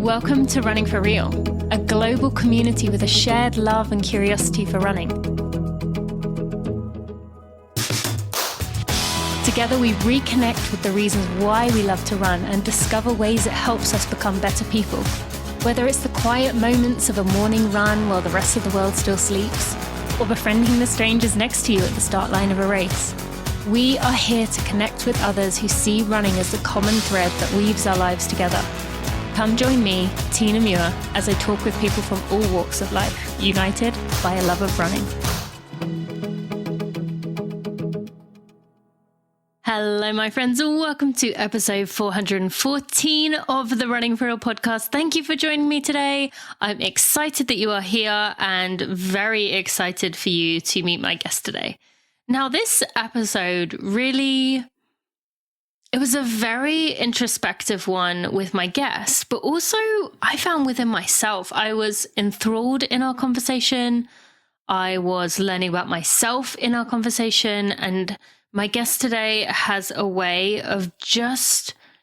Welcome to Running for Real, a global community with a shared love and curiosity for running. Together we reconnect with the reasons why we love to run and discover ways it helps us become better people. Whether it's the quiet moments of a morning run while the rest of the world still sleeps, or befriending the strangers next to you at the start line of a race, we are here to connect with others who see running as the common thread that weaves our lives together. Come join me, Tina Muir, as I talk with people from all walks of life, united by a love of running. Hello, my friends, and welcome to episode 414 of the Running for Real podcast. Thank you for joining me today. I'm excited that you are here and very excited for you to meet my guest today. Now, this episode it was a very introspective one with my guest, but also I found within myself, I was enthralled in our conversation. I was learning about myself in our conversation, and my guest today has a way of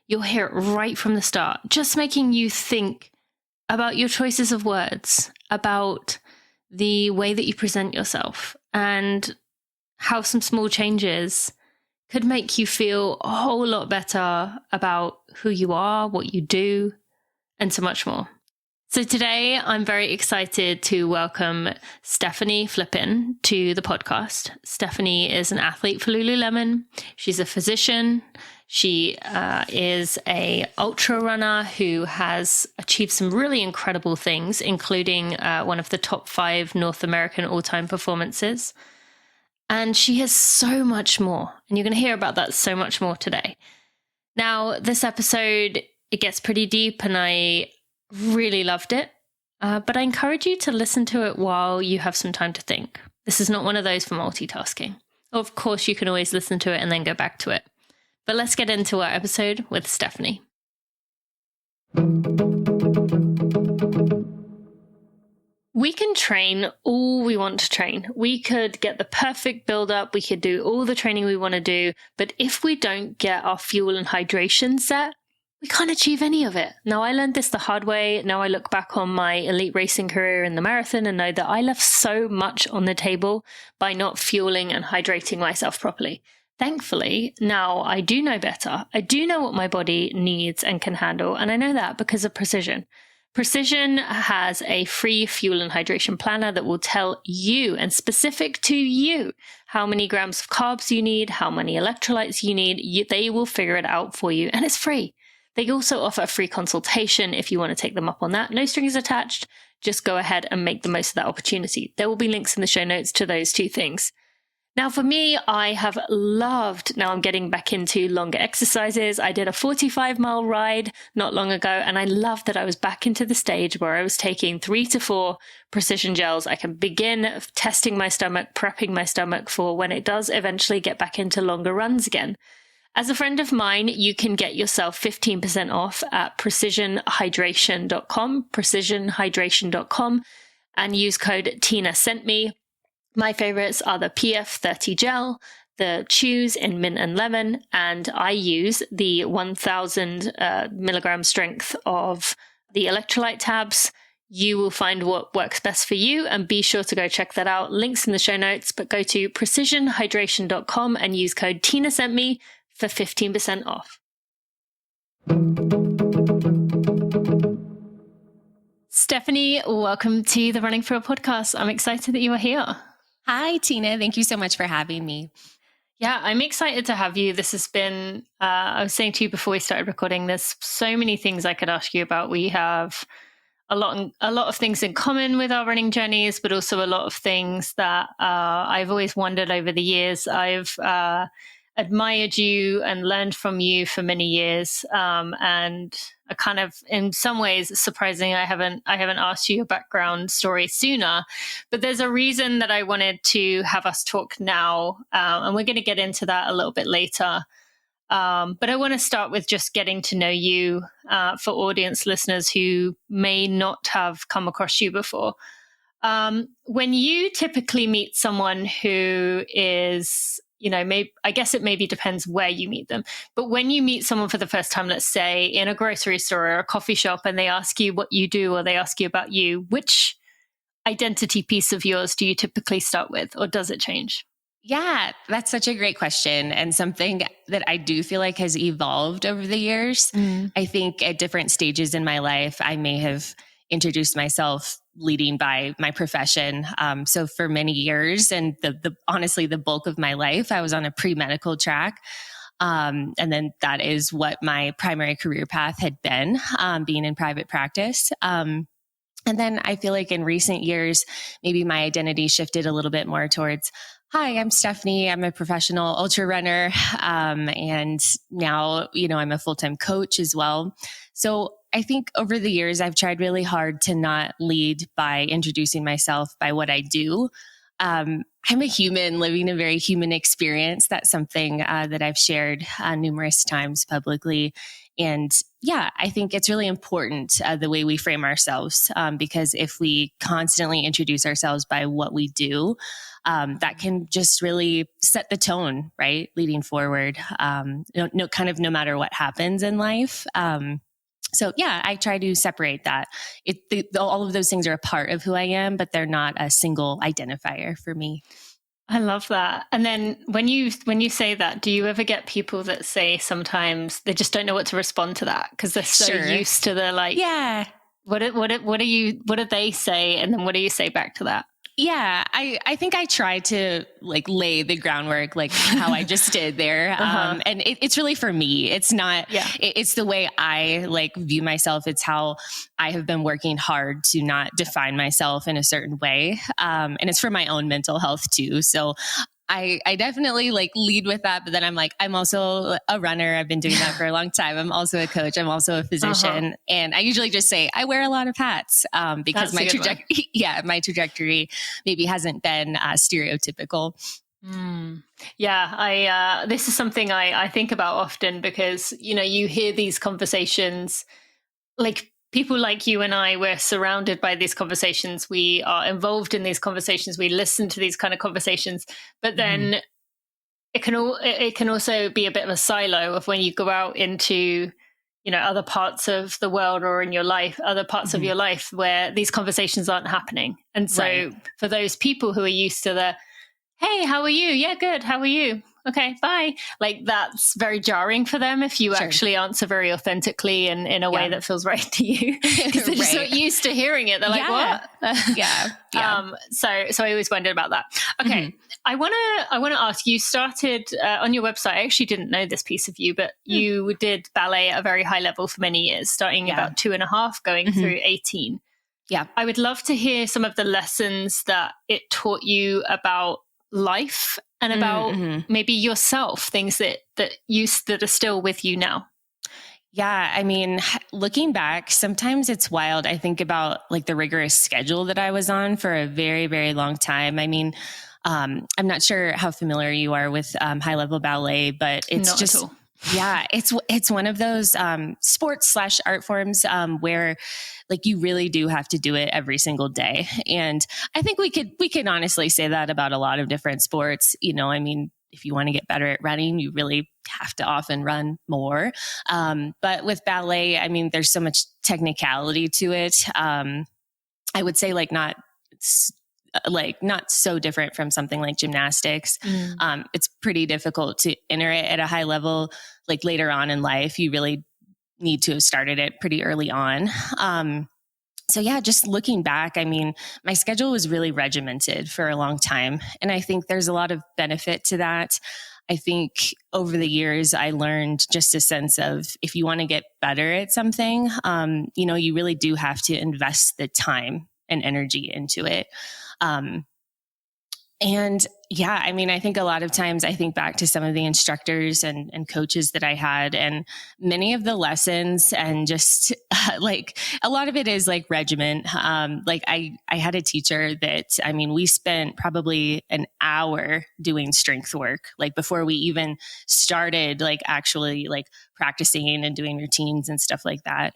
you'll hear it right from the start, just making you think about your choices of words, about the way that you present yourself, and how some small changes could make you feel a whole lot better about who you are, what you do, and so much more. So today, I'm very excited to welcome Stefanie Flippin to the podcast. Stefanie is an athlete for Lululemon. She's a physician. She is an ultra runner who has achieved some really incredible things, including one of the top 5 North American all-time performances. And she has so much more, and you're going to hear about that so much more today. Now, this episode, it gets pretty deep, and I really loved it, but I encourage you to listen to it while you have some time to think. This is not one of those for multitasking. Of course, you can always listen to it and then go back to it. But let's get into our episode with Stefanie. We can train all we want to train. We could get the perfect build-up. We could do all the training we want to do. But if we don't get our fuel and hydration set, we can't achieve any of it. Now, I learned this the hard way. Now I look back on my elite racing career in the marathon and know that I left so much on the table by not fueling and hydrating myself properly. Thankfully, now I do know better. I do know what my body needs and can handle. And I know that because of Precision. Precision has a free fuel and hydration planner that will tell you, and specific to you, how many grams of carbs you need, how many electrolytes you need. They will figure it out for you, and it's free. They also offer a free consultation if you want to take them up on that. No strings attached. Just go ahead and make the most of that opportunity. There will be links in the show notes to those two things. Now, for me, I have loved, now I'm getting back into longer exercises. I did a 45-mile ride not long ago, and I loved that I was back into the stage where I was taking 3 to 4 precision gels. I can begin testing my stomach, prepping my stomach for when it does eventually get back into longer runs again. As a friend of mine, you can get yourself 15% off at precisionhydration.com, and use code TINASENTME. My favorites are the PF30 gel, the chews in mint and lemon, and I use the 1000 milligram strength of the electrolyte tabs. You will find what works best for you, and be sure to go check that out. Links in the show notes, but go to precisionhydration.com and use code TINASENTME for 15% off. Stefanie, welcome to the Running for Real podcast. I'm excited that you are here. Hi, Tina. Thank you so much for having me. Yeah, I'm excited to have you. This has been, I was saying to you before we started recording, there's so many things I could ask you about. We have a lot of things in common with our running journeys, but also a lot of things that I've always wondered over the years. I've admired you and learned from you for many years, and a kind of, in some ways, surprising. I haven't asked you your background story sooner, but there's a reason that I wanted to have us talk now, and we're going to get into that a little bit later. But I want to start with just getting to know you for audience listeners who may not have come across you before. When you typically meet someone who is maybe, I guess it maybe depends where you meet them. But when you meet someone for the first time, let's say in a grocery store or a coffee shop, and they ask you what you do, or they ask you about you, which identity piece of yours do you typically start with, or does it change? Yeah, that's such a great question, and something that I do feel like has evolved over the years. I think at different stages in my life, I may have introduced myself leading by my profession. So for many years, and honestly, the bulk of my life, I was on a pre-medical track. And then that is what my primary career path had been, being in private practice. And then I feel like in recent years, maybe my identity shifted a little bit more towards, hi, I'm Stefanie. I'm a professional ultra runner. And now, I'm a full-time coach as well. So I think over the years, I've tried really hard to not lead by introducing myself by what I do. I'm a human living a very human experience. That's something that I've shared numerous times publicly. And yeah, I think it's really important the way we frame ourselves, because if we constantly introduce ourselves by what we do, that can just really set the tone, right? Leading forward, no matter what happens in life. So yeah, I try to separate that. All of those things are a part of who I am, but they're not a single identifier for me. I love that. And then when you say that, do you ever get people that say sometimes they just don't know what to respond to that because they're so used to the yeah. What do they say, and then what do you say back to that? Yeah, I think I try to lay the groundwork how I just did there. And it's really for me. It's not, it's the way I view myself. It's how I have been working hard to not define myself in a certain way. And it's for my own mental health too. So I definitely lead with that, but then I'm also a runner. I've been doing that for a long time. I'm also a coach. I'm also a physician. And I usually just say I wear a lot of hats, because my trajectory maybe hasn't been stereotypical. Yeah. This is something I think about often because, you hear these conversations, people like you and I, we're surrounded by these conversations. We are involved in these conversations. We listen to these kind of conversations. But then it can also be a bit of a silo of when you go out into, other parts of the world or in your life, other parts of your life where these conversations aren't happening. And so for those people who are used to the, hey, how are you? Yeah, good. How are you? Okay, bye. That's very jarring for them if you actually answer very authentically and in a way that feels right to you, because they're just not used to hearing it. They're like, what? So I always wondered about that. Okay. I want to ask, you started on your website. I actually didn't know this piece of you, but you did ballet at a very high level for many years, starting about 2.5, going through 18. Yeah. I would love to hear some of the lessons that it taught you about life and about maybe yourself, things that are still with you now. Yeah. I mean, looking back, sometimes it's wild. I think about the rigorous schedule that I was on for a very, very long time. I mean, I'm not sure how familiar you are with high level ballet, but it's not just, at all. Yeah, it's one of those sports / art forms where you really do have to do it every single day. And I think we could honestly say that about a lot of different sports. I mean, if you want to get better at running, you really have to often run more. But with ballet, I mean, there's so much technicality to it. I would say not so different from something like gymnastics. It's pretty difficult to enter it at a high level. Later on in life, you really need to have started it pretty early on. So yeah, just looking back, I mean, my schedule was really regimented for a long time. And I think there's a lot of benefit to that. I think over the years, I learned just a sense of if you want to get better at something, you really do have to invest the time and energy into it. And yeah, I mean, I think a lot of times I think back to some of the instructors and coaches that I had, and many of the lessons and just a lot of it is regiment. I had a teacher that, I mean, we spent probably an hour doing strength work, before we even started actually practicing and doing routines and stuff like that.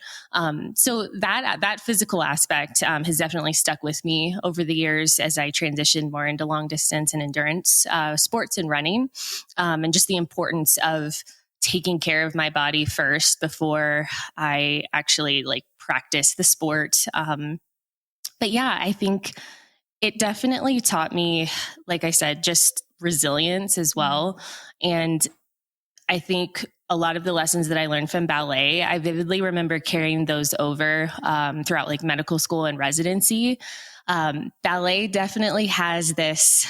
So that physical aspect has definitely stuck with me over the years as I transitioned more into long distance and endurance endurance sports and running, and just the importance of taking care of my body first before I actually like practice the sport. But yeah, I think it definitely taught me, like I said, just resilience as well. And I think a lot of the lessons that I learned from ballet, I vividly remember carrying those over throughout like medical school and residency. Ballet definitely has this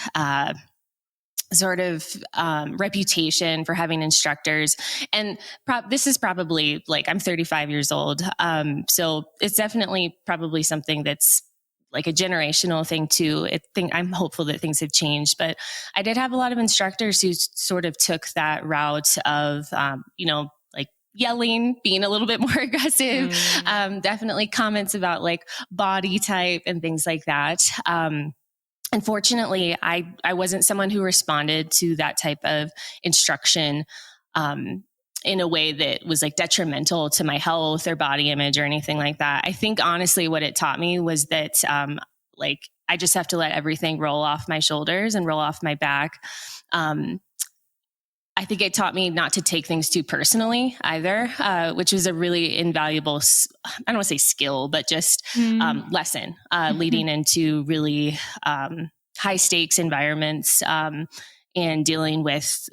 sort of reputation for having instructors. And this is probably like, I'm 35 years old. So it's definitely probably something that's like a generational thing too. I'm hopeful that things have changed, but I did have a lot of instructors who sort of took that route of, like yelling, being a little bit more aggressive, definitely comments about like body type and things like that. Unfortunately, I wasn't someone who responded to that type of instruction, in a way that was like detrimental to my health or body image or anything like that. I think honestly what it taught me was that, like I just have to let everything roll off my shoulders and roll off my back. I think it taught me not to take things too personally either, which was a really invaluable, I don't want to say skill, but just lesson leading into really high stakes environments and dealing with,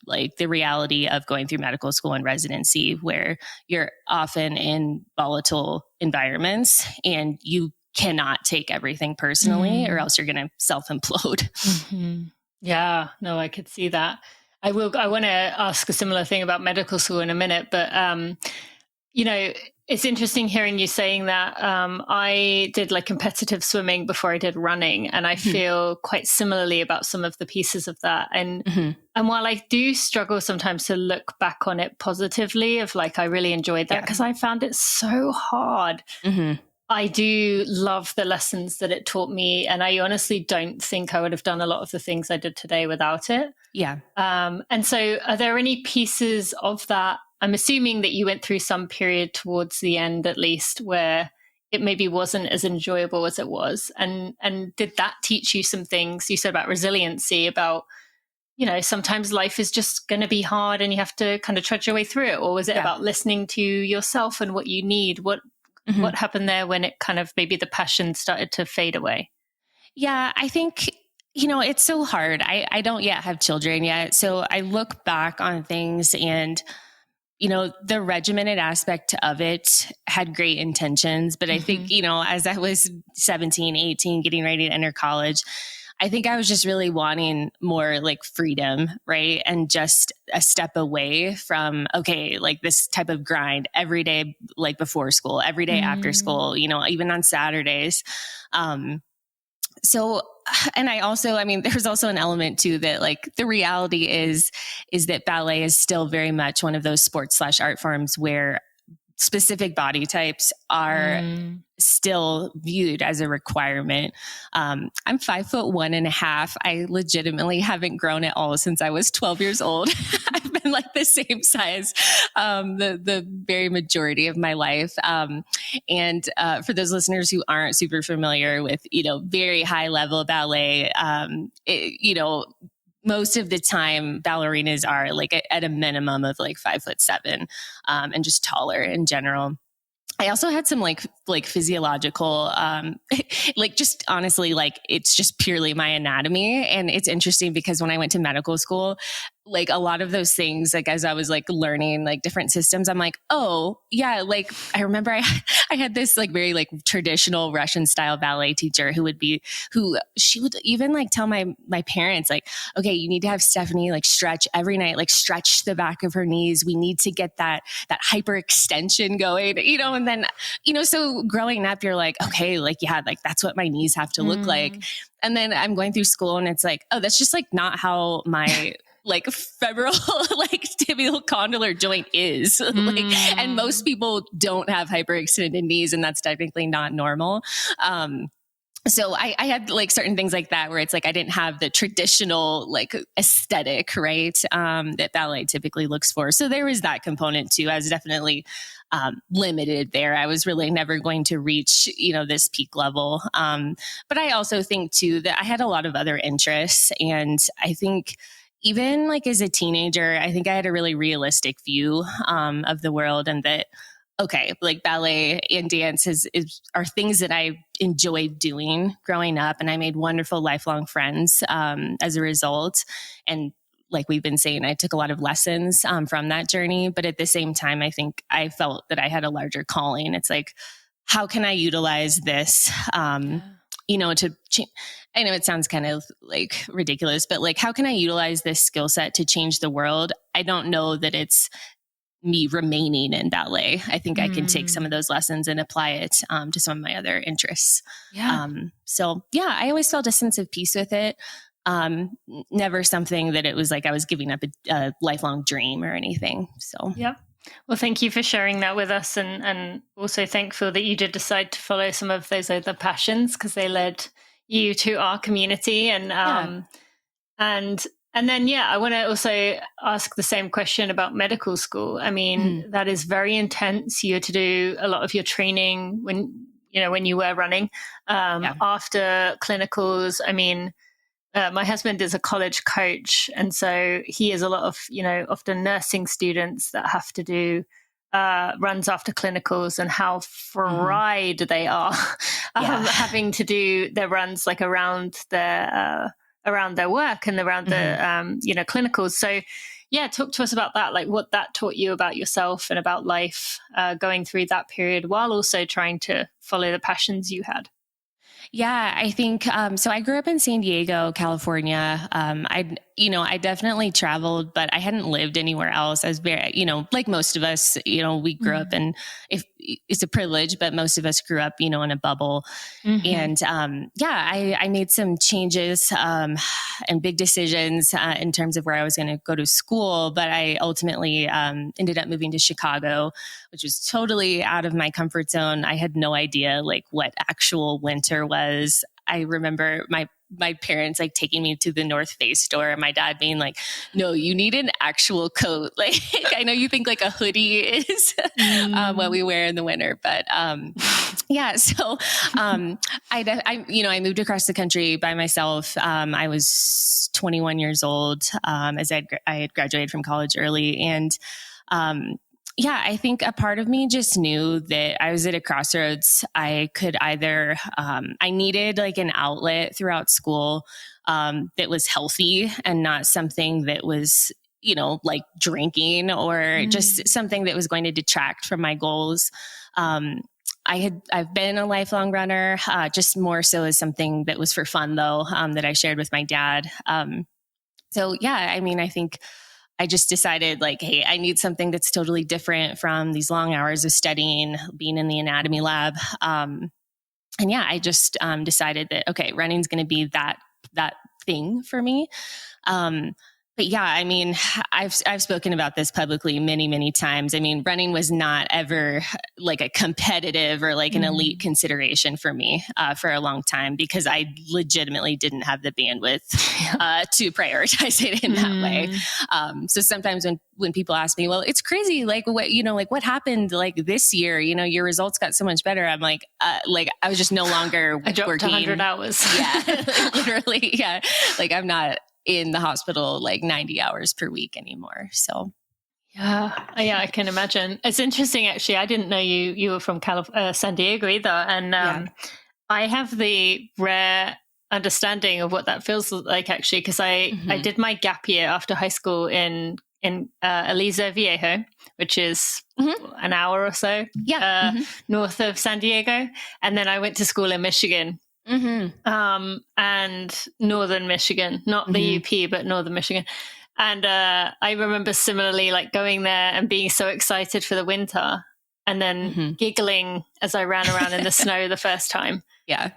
like the reality of going through medical school and residency where you're often in volatile environments and you cannot take everything personally or else you're going to self-implode. Yeah, no, I could see that. I want to ask a similar thing about medical school in a minute, but, it's interesting hearing you saying that. I did like competitive swimming before I did running, and I feel quite similarly about some of the pieces of that. And while I do struggle sometimes to look back on it positively of like, I really enjoyed that because I found it so hard. I do love the lessons that it taught me. And I honestly don't think I would have done a lot of the things I did today without it. Yeah. And so are there any pieces of that? I'm assuming that you went through some period towards the end, at least, where it maybe wasn't as enjoyable as it was. And did that teach you some things? You said about resiliency, about, sometimes life is just going to be hard and you have to kind of trudge your way through it. Or was it about listening to yourself and what you need? What happened there when it kind of maybe the passion started to fade away? Yeah, I think, it's so hard. I don't yet have children yet. So I look back on things and, the regimented aspect of it had great intentions. But I think, as I was 17, 18, getting ready to enter college, I think I was just really wanting more like freedom, right? And just a step away from, okay, like this type of grind every day, like before school, every day after school, even on Saturdays. So, and there's also an element too that like the reality is that ballet is still very much one of those sports/art forms where specific body types are still viewed as a requirement. I'm 5'1.5". I legitimately haven't grown at all since I was 12 years old. I've been like the same size, the very majority of my life. And for those listeners who aren't super familiar with, very high level ballet, most of the time ballerinas are like at a minimum of like 5'7", and just taller in general. I also had some like physiological, like just honestly, like it's just purely my anatomy. And it's interesting because when I went to medical school, like a lot of those things, like as I was like learning like different systems, I'm like, oh yeah. Like I remember I had this like very like traditional Russian style ballet teacher who she would even like tell my parents like, okay, you need to have Stefanie like stretch every night, like stretch the back of her knees. We need to get that hyperextension going, and then, so growing up, you're like, okay, like, yeah, like that's what my knees have to look like. And then I'm going through school and it's like, oh, that's just like not how my like femoral, like tibial condylar joint is. Like, and most people don't have hyperextended knees and that's technically not normal. So I had like certain things like that where it's like I didn't have the traditional like aesthetic, right? That ballet typically looks for. So there was that component too. I was definitely limited there. I was really never going to reach, this peak level. But I also think too that I had a lot of other interests. And I think even like as a teenager, I think I had a really realistic view of the world, and that okay, like ballet and dance are things that I enjoyed doing growing up, and I made wonderful lifelong friends as a result. And like we've been saying, I took a lot of lessons from that journey. But at the same time, I think I felt that I had a larger calling. It's like, how can I utilize this? I know it sounds kind of like ridiculous, but like, how can I utilize this skill set to change the world? I don't know that it's me remaining in ballet. I think I can take some of those lessons and apply it to some of my other interests. Yeah. I always felt a sense of peace with it. Never something that it was like I was giving up a lifelong dream or anything. So, yep. Well, thank you for sharing that with us, and also thankful that you did decide to follow some of those other passions because they led you to our community. And then, I want to also ask the same question about medical school. I mean, that is very intense. You had to do a lot of your training when you were running after clinicals. I mean, my husband is a college coach, and so he has a lot of, often nursing students that have to do runs after clinicals, and how fried they are having to do their runs like around their work and around the clinicals. So talk to us about that, like what that taught you about yourself and about life going through that period while also trying to follow the passions you had. Yeah, I think, so I grew up in San Diego, California. I definitely traveled, but I hadn't lived anywhere else. I was very, like most of us, we grew up in, if it's a privilege, but most of us grew up, in a bubble. And, I made some changes, and big decisions, in terms of where I was going to go to school. But I ultimately, ended up moving to Chicago, which was totally out of my comfort zone. I had no idea like what actual winter was. I remember my parents like taking me to the North Face store, and my dad being like, no, you need an actual coat. Like, I know you think like a hoodie is what we wear in the winter, but so I moved across the country by myself. I was 21 years old as I had graduated from college early, and I think a part of me just knew that I was at a crossroads. I could either, I needed like an outlet throughout school that was healthy and not something that was, like drinking or just something that was going to detract from my goals. I've been a lifelong runner, just more so as something that was for fun though, that I shared with my dad. I think I just decided like, hey, I need something that's totally different from these long hours of studying, being in the anatomy lab. I just decided that, okay, running's going to be that thing for me. I've spoken about this publicly many, many times. I mean, running was not ever like a competitive or like an elite consideration for me for a long time, because I legitimately didn't have the bandwidth to prioritize it in that way. So sometimes when people ask me, well, it's crazy, like what happened like this year, your results got so much better. I'm like I was just no longer I dropped working 100 hours. Literally. Yeah. Like I'm not in the hospital like 90 hours per week anymore. So I can imagine. It's interesting actually. I didn't know you were from San Diego either, and I have the rare understanding of what that feels like actually, because I did my gap year after high school in Aliso Viejo, which is an hour or so north of San Diego, and then I went to school in Michigan. And Northern Michigan, not the UP, but Northern Michigan. And I remember similarly like going there and being so excited for the winter, and then giggling as I ran around in the snow the first time. Yeah.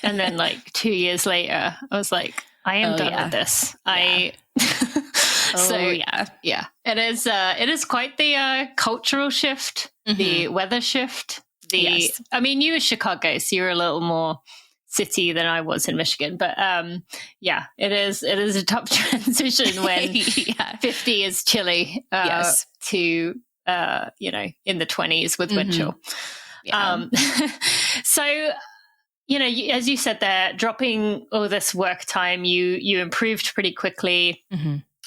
And then like 2 years later, I was like, I am done with this. It is quite the cultural shift, the weather shift. I mean, you were Chicago, so you're a little more city than I was in Michigan. But yeah, it is a tough transition when 50 is chilly to, in the 20s with wind chill. Yeah. So, as you said there, dropping all this work time, you improved pretty quickly,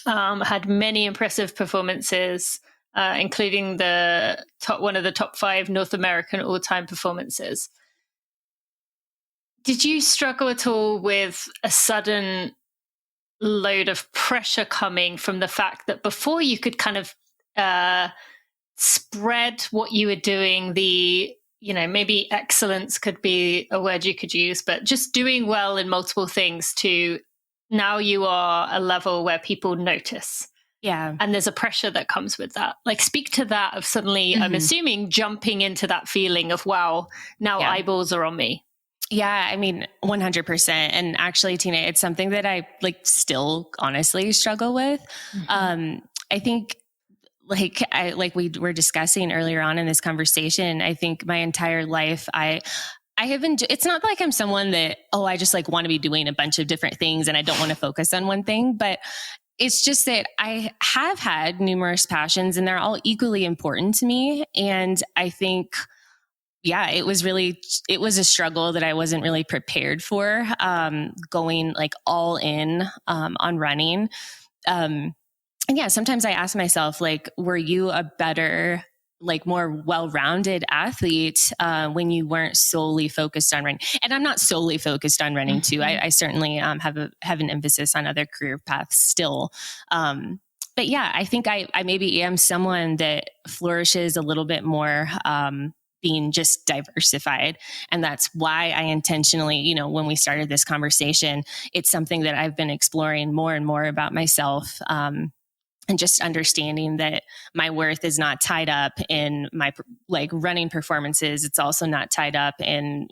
had many impressive performances, including one of the top 5 North American all-time performances. Did you struggle at all with a sudden load of pressure coming from the fact that before you could kind of spread what you were doing, maybe excellence could be a word you could use, but just doing well in multiple things, to now you are a level where people notice? Yeah. And there's a pressure that comes with that. Like, speak to that of suddenly, I'm assuming, jumping into that feeling of, wow, now eyeballs are on me. Yeah, 100%. And actually, Tina, it's something that I still honestly struggle with. I think like we were discussing earlier on in this conversation, I think my entire life, I have been, it's not like I'm someone that, I just want to be doing a bunch of different things and I don't want to focus on one thing, but it's just that I have had numerous passions and they're all equally important to me. And I think, it was a struggle that I wasn't really prepared for, going all in, on running. And sometimes I ask myself, were you a better, more well-rounded athlete when you weren't solely focused on running? And I'm not solely focused on running too. I certainly have an emphasis on other career paths still. But I think I maybe am someone that flourishes a little bit more being just diversified. And that's why I intentionally, when we started this conversation, it's something that I've been exploring more and more about myself. And just understanding that my worth is not tied up in my running performances. It's also not tied up in,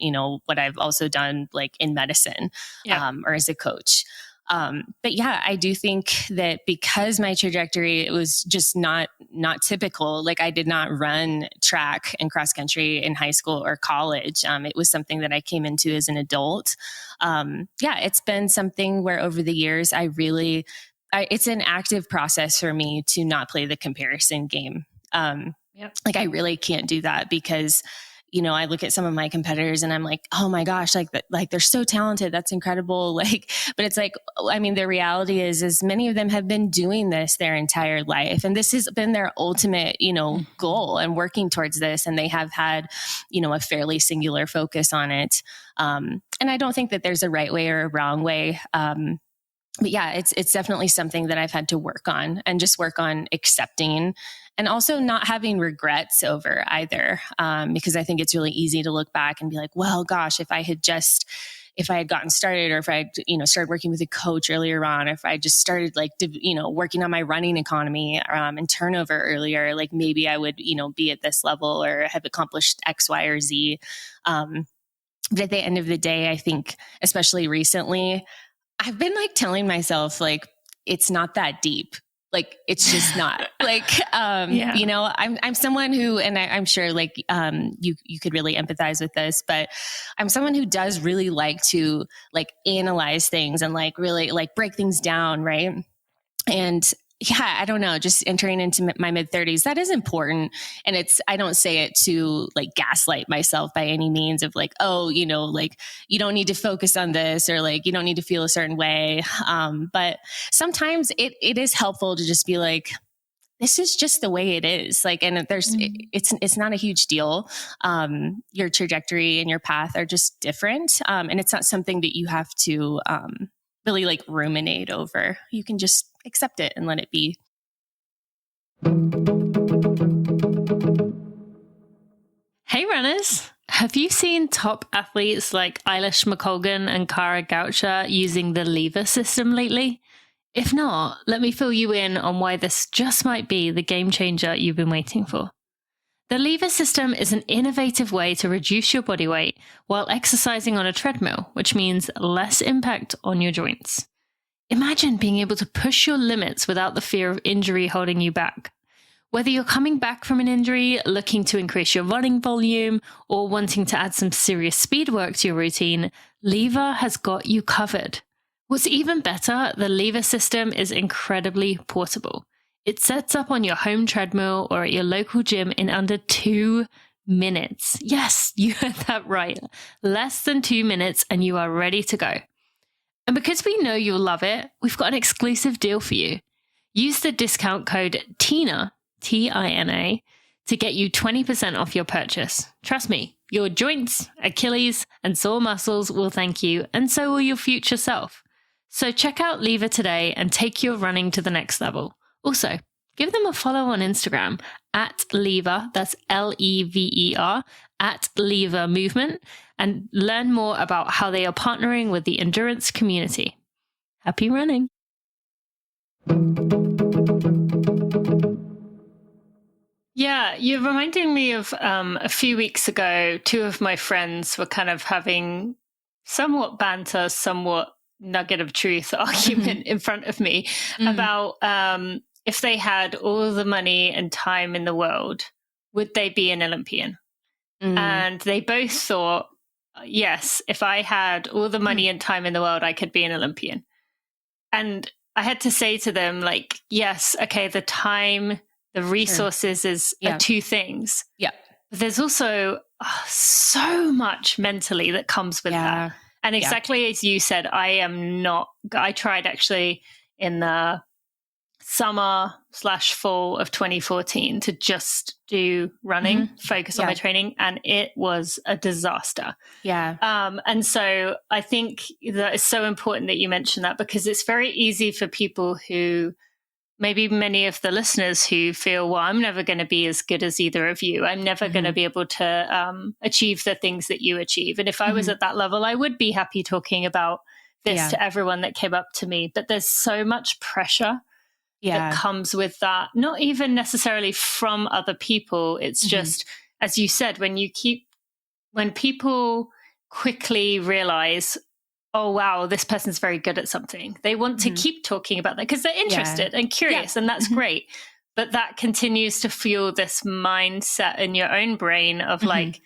what I've also done in medicine, or as a coach. But I do think that because my trajectory, it was just not typical. I did not run track and cross country in high school or college. It was something that I came into as an adult. It's been something where over the years, it's an active process for me to not play the comparison game. I really can't do that because, I look at some of my competitors and I'm like, oh my gosh, they're so talented. That's incredible. But it's the reality is many of them have been doing this their entire life. And this has been their ultimate, goal and working towards this. And they have had, a fairly singular focus on it. And I don't think that there's a right way or a wrong way. But it's definitely something that I've had to work on and just work on accepting and also not having regrets over either. Because I think it's really easy to look back and be like, well, gosh, if I had gotten started, or if I had, started working with a coach earlier on, or if I just started working on my running economy, and turnover earlier, maybe I would, be at this level or have accomplished X, Y, or Z. But at the end of the day, I think, especially recently, I've been telling myself, it's not that deep. It's just not I'm someone who, and I'm sure you could really empathize with this, but I'm someone who does really like to analyze things and really break things down. Right. And I don't know, just entering into my mid-30s, that is important. And I don't say it to gaslight myself by any means of you don't need to focus on this, or you don't need to feel a certain way. But sometimes it is helpful to just be this is just the way it is. And it's not a huge deal. Your trajectory and your path are just different. And it's not something that you have to, really ruminate over. You can just accept it and let it be. Hey runners, have you seen top athletes like Eilish McColgan and Kara Goucher using the lever system lately? If not, let me fill you in on why this just might be the game changer you've been waiting for. The lever system is an innovative way to reduce your body weight while exercising on a treadmill, which means less impact on your joints. Imagine being able to push your limits without the fear of injury holding you back. Whether you're coming back from an injury, looking to increase your running volume, or wanting to add some serious speed work to your routine, Lever has got you covered. What's even better, the Lever system is incredibly portable. It sets up on your home treadmill or at your local gym in under 2 minutes. Yes, you heard that right. Less than 2 minutes and you are ready to go. And because we know you'll love it, we've got an exclusive deal for you. Use the discount code TINA, TINA, to get you 20% off your purchase. Trust me, your joints, Achilles, and sore muscles will thank you, and so will your future self. So check out Lever today and take your running to the next level. Also, give them a follow on Instagram at Lever, that's Lever, at Lever Movement, and learn more about how they are partnering with the endurance community. Happy running. Yeah, you're reminding me of a few weeks ago, two of my friends were kind of having somewhat banter, somewhat nugget of truth argument in front of me about if they had all the money and time in the world, would they be an Olympian? And they both thought, yes, if I had all the money and time in the world, I could be an Olympian. And I had to say to them, like, yes, okay, the time, the resources are two things. Yeah. But there's also so much mentally that comes with that. And exactly as you said, I tried actually in the summer/fall of 2014 to just do running, focus on my training, and it was a disaster. And so I think that it's so important that you mention that, because it's very easy for people who, maybe many of the listeners who feel, well, I'm never going to be as good as either of you. I'm never going to be able to achieve the things that you achieve. And if I was at that level, I would be happy talking about this to everyone that came up to me. But there's so much pressure that comes with that, not even necessarily from other people. It's just, as you said, when people quickly realize, oh, wow, this person's very good at something, they want to keep talking about that because they're interested and curious, and that's great. But that continues to fuel this mindset in your own brain of like,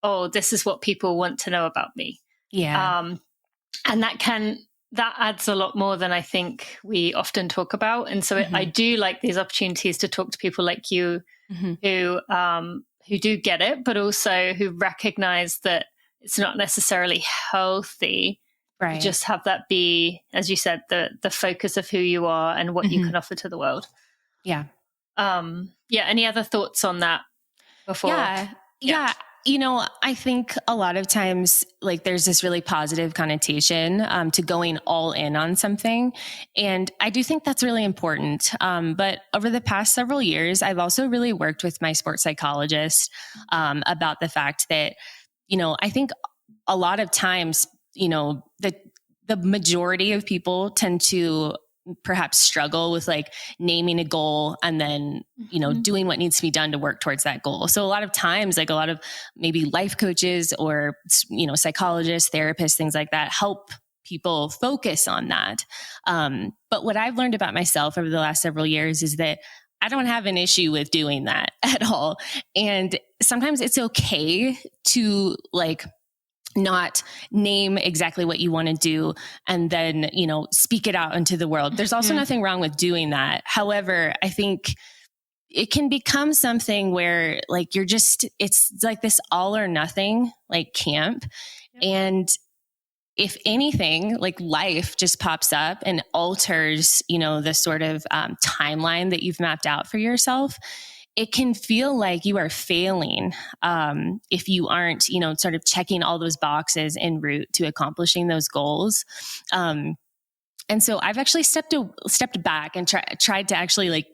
oh, this is what people want to know about me. And that adds a lot more than I think we often talk about. And so I do like these opportunities to talk to people like you who do get it, but also who recognize that it's not necessarily healthy to just have that be, as you said, the focus of who you are and what you can offer to the world. Any other thoughts on that before? You know, I think a lot of times, like, there's this really positive connotation to going all in on something. And I do think that's really important. But over the past several years, I've also really worked with my sports psychologist about the fact that, you know, I think a lot of times, you know, the majority of people tend to perhaps struggle with like naming a goal and then, you know, doing what needs to be done to work towards that goal. So a lot of times, like a lot of maybe life coaches or, you know, psychologists, therapists, things like that help people focus on that. But what I've learned about myself over the last several years is that I don't have an issue with doing that at all. And sometimes it's okay to like not name exactly what you want to do and then, you know, speak it out into the world. There's also nothing wrong with doing that. However, I think it can become something where like it's like this all or nothing like camp. And if anything, like life just pops up and alters, you know, the sort of timeline that you've mapped out for yourself, it can feel like you are failing if you aren't, you know, sort of checking all those boxes en route to accomplishing those goals. And so I've actually stepped back and tried to actually like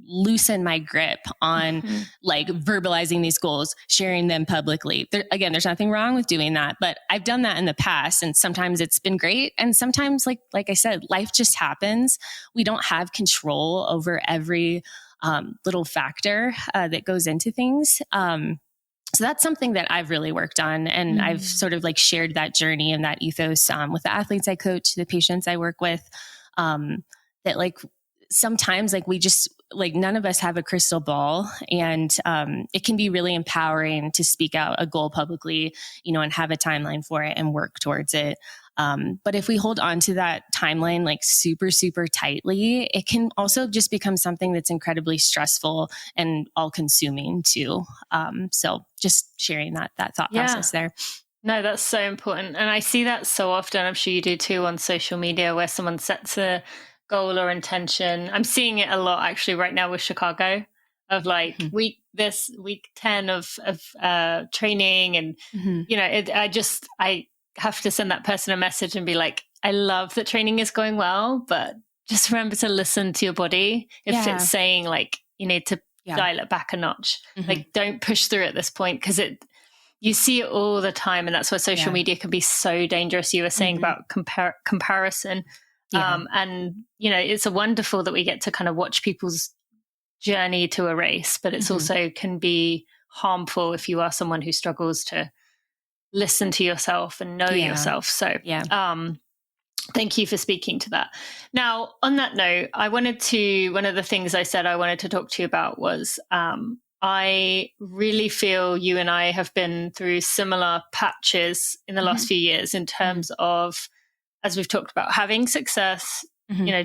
loosen my grip on like verbalizing these goals, sharing them publicly. Again, there's nothing wrong with doing that, but I've done that in the past, and sometimes it's been great. And sometimes, like I said, life just happens. We don't have control over every little factor that goes into things. So that's something that I've really worked on, and I've sort of like shared that journey and that ethos with the athletes I coach, the patients I work with, that like sometimes like we just like none of us have a crystal ball, and it can be really empowering to speak out a goal publicly, and have a timeline for it and work towards it. But if we hold on to that timeline like super, super tightly, it can also just become something that's incredibly stressful and all consuming too. So just sharing that thought process there. No, that's so important. And I see that so often. I'm sure you do too on social media, where someone sets a goal or intention. I'm seeing it a lot actually right now with Chicago, of like week 10 of training. And, I have to send that person a message and be like, I love that training is going well, but just remember to listen to your body. If it's saying like, you need to dial it back a notch, like don't push through at this point, because you see it all the time. And that's why social media can be so dangerous. You were saying about comparison. And, it's a wonderful that we get to kind of watch people's journey to a race, but it's also can be harmful if you are someone who struggles to listen to yourself and know yourself. So, thank you for speaking to that. Now, on that note, one of the things I said I wanted to talk to you about was, I really feel you and I have been through similar patches in the last few years in terms of, as we've talked about, having success,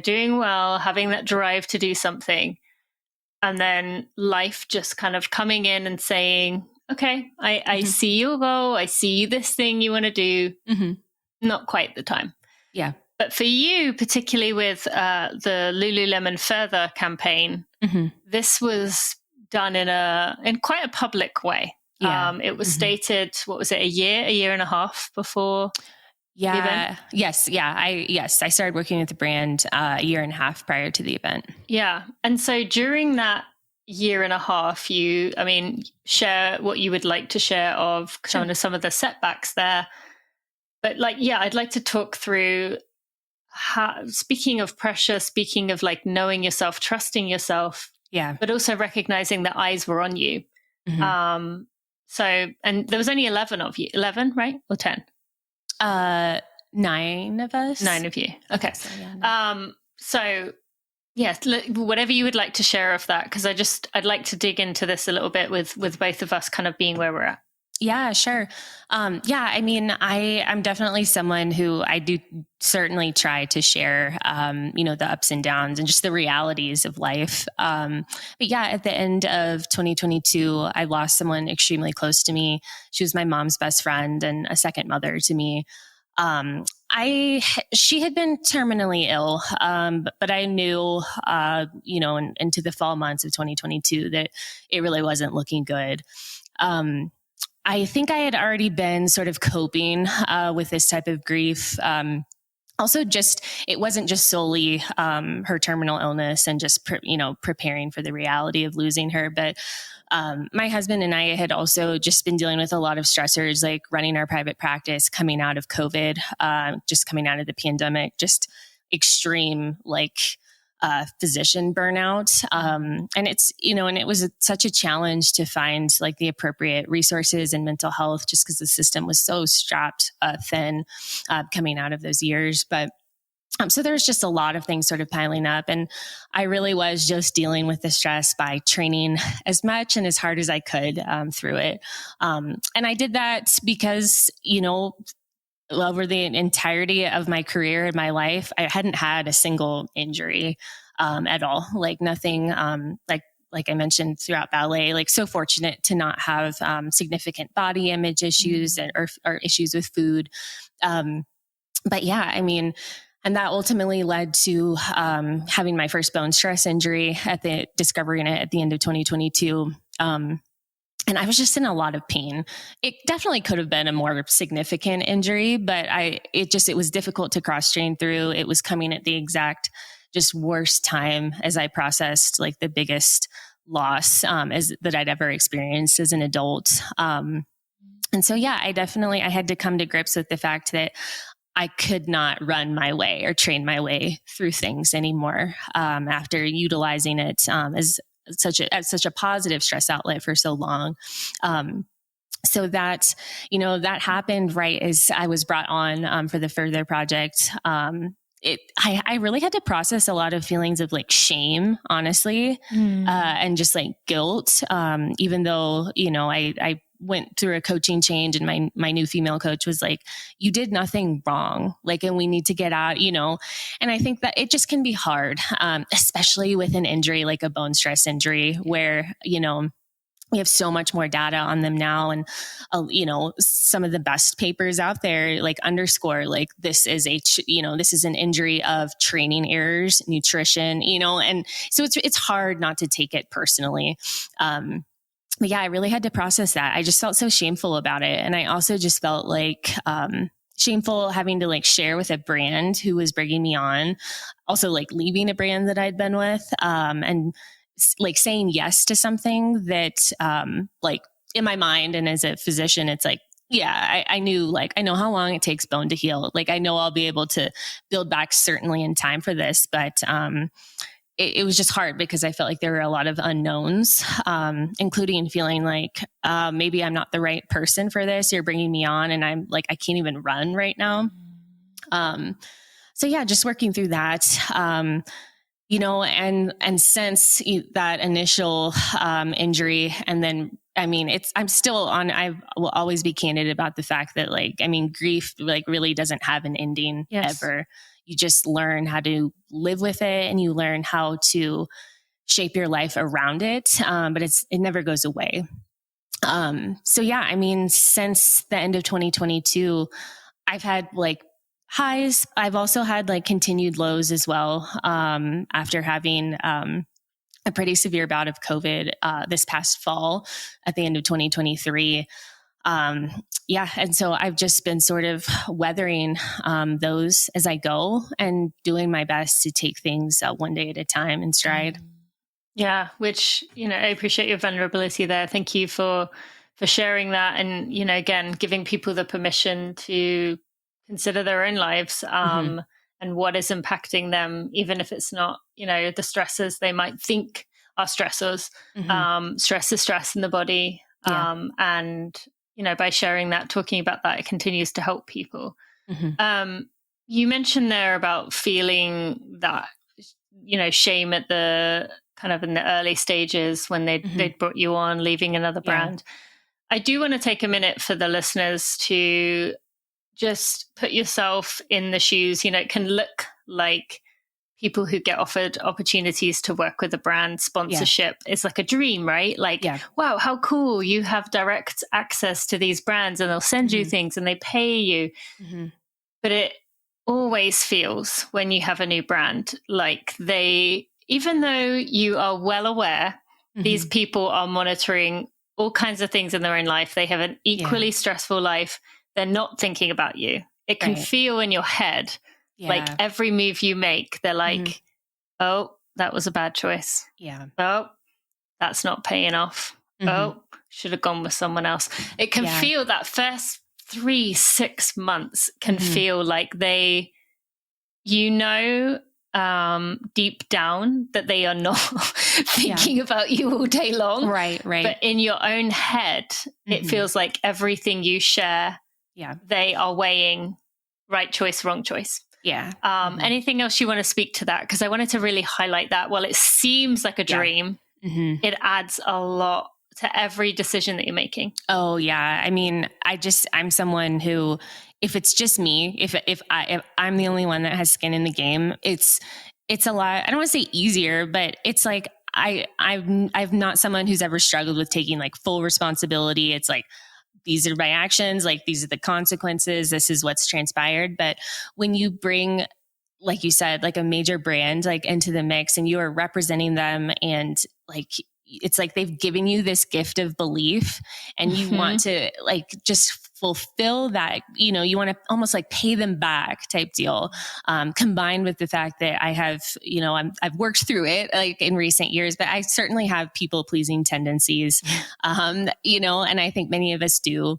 doing well, having that drive to do something, and then life just kind of coming in and saying, okay, I see your goal. I see this thing you want to do. Not quite the time. Yeah. But for you, particularly with the Lululemon Further campaign, this was done in quite a public way. Yeah. It was stated, what was it, a year and a half before? Yeah. Yes. Yeah. I started working with the brand a year and a half prior to the event. Yeah. And so during that year and a half, share what you would like to share of kind of some of the setbacks there. But I'd like to talk through how, speaking of pressure, speaking of like knowing yourself, trusting yourself, but also recognizing that eyes were on you. So, and there was only 11 of you, 11, right? Or 10? 9 of us. 9 of you. Okay. So yes, whatever you would like to share of that, because I'd like to dig into this a little bit with both of us kind of being where we're at. Yeah, sure. I'm definitely someone who I do certainly try to share, the ups and downs and just the realities of life. But at the end of 2022, I lost someone extremely close to me. She was my mom's best friend and a second mother to me. She had been terminally ill, but I knew, into the fall months of 2022 that it really wasn't looking good. I think I had already been sort of coping with this type of grief. Also, it wasn't just solely her terminal illness and just preparing for the reality of losing her, but my husband and I had also just been dealing with a lot of stressors, like running our private practice, coming out of COVID, just coming out of the pandemic, just extreme physician burnout. And it's, and it was such a challenge to find like the appropriate resources in mental health, just because the system was so strapped thin coming out of those years. But so there was just a lot of things sort of piling up, and I really was just dealing with the stress by training as much and as hard as I could through it. And I did that because, over the entirety of my career and my life, I hadn't had a single injury at all. Like nothing, like I mentioned throughout ballet, like so fortunate to not have significant body image issues or issues with food. But and that ultimately led to having my first bone stress injury discovering it at the end of 2022. And I was just in a lot of pain. It definitely could have been a more significant injury, but it was difficult to cross train through. It was coming at the exact just worst time as I processed like the biggest loss that I'd ever experienced as an adult. And so, I had to come to grips with the fact that I could not run my way or train my way through things anymore after utilizing it as such a positive stress outlet for so long. So that, that happened right as I was brought on for the Further project. I really had to process a lot of feelings of like shame, honestly, and just like guilt. Even though, I went through a coaching change, and my new female coach was like, you did nothing wrong. Like, and we need to get out, and I think that it just can be hard, especially with an injury, like a bone stress injury where, we have so much more data on them now. And, some of the best papers out there, like underscore, like this is this is an injury of training errors, nutrition, and so it's hard not to take it personally. But yeah, I really had to process that. I just felt so shameful about it. And I also just felt like, shameful having to like share with a brand who was bringing me on, also like leaving a brand that I'd been with, and like saying yes to something that, like in my mind and as a physician, it's like, yeah, I knew, like, I know how long it takes bone to heal. Like, I know I'll be able to build back certainly in time for this, but, it was just hard because I felt like there were a lot of unknowns, including feeling like, maybe I'm not the right person for this. You're bringing me on and I'm like, I can't even run right now. So yeah, just working through that, and since that initial, injury, and then, I'm still on, I will always be candid about the fact that grief like really doesn't have an ending ever. You just learn how to live with it and you learn how to shape your life around it. But it never goes away. So yeah, since the end of 2022, I've had like highs. I've also had like continued lows as well. After having, a pretty severe bout of COVID, this past fall at the end of 2023. And so I've just been sort of weathering, those as I go and doing my best to take things one day at a time in stride. Yeah. Which, I appreciate your vulnerability there. Thank you for sharing that. And, again, giving people the permission to consider their own lives, and what is impacting them, even if it's not, the stresses they might think are stressors. Stress is stress in the body. And, by sharing that, talking about that, it continues to help people. You mentioned there about feeling that, shame at the kind of in the early stages when they'd brought you on, leaving another brand. I do want to take a minute for the listeners to just put yourself in the shoes. It can look like people who get offered opportunities to work with a brand sponsorship is like a dream, right? Like, wow, how cool. You have direct access to these brands and they'll send you things and they pay you. But it always feels when you have a new brand, like even though you are well aware, these people are monitoring all kinds of things in their own life. They have an equally stressful life. They're not thinking about you. It can feel in your head. Like every move you make, they're like, oh, that was a bad choice. Oh, that's not paying off. Oh, should have gone with someone else. It can feel that first 3-6 months can feel like they, deep down that they are not thinking about you all day long. Right. But in your own head, it feels like everything you share, they are weighing right choice, wrong choice. Anything else you want to speak to that? Because I wanted to really highlight that. While it seems like a dream, it adds a lot to every decision that you're making. Oh yeah. I'm someone who, if it's just me, if I'm the only one that has skin in the game, it's a lot. I don't want to say easier, but it's like, I'm not someone who's ever struggled with taking like full responsibility. It's like, these are my actions, like these are the consequences. This is what's transpired. But when you bring, like you said, like a major brand, like into the mix and you are representing them and like, it's like they've given you this gift of belief and you want to like just fulfill that, you want to almost like pay them back type deal. Combined with the fact that I have, I've worked through it like in recent years, but I certainly have people pleasing tendencies, and I think many of us do.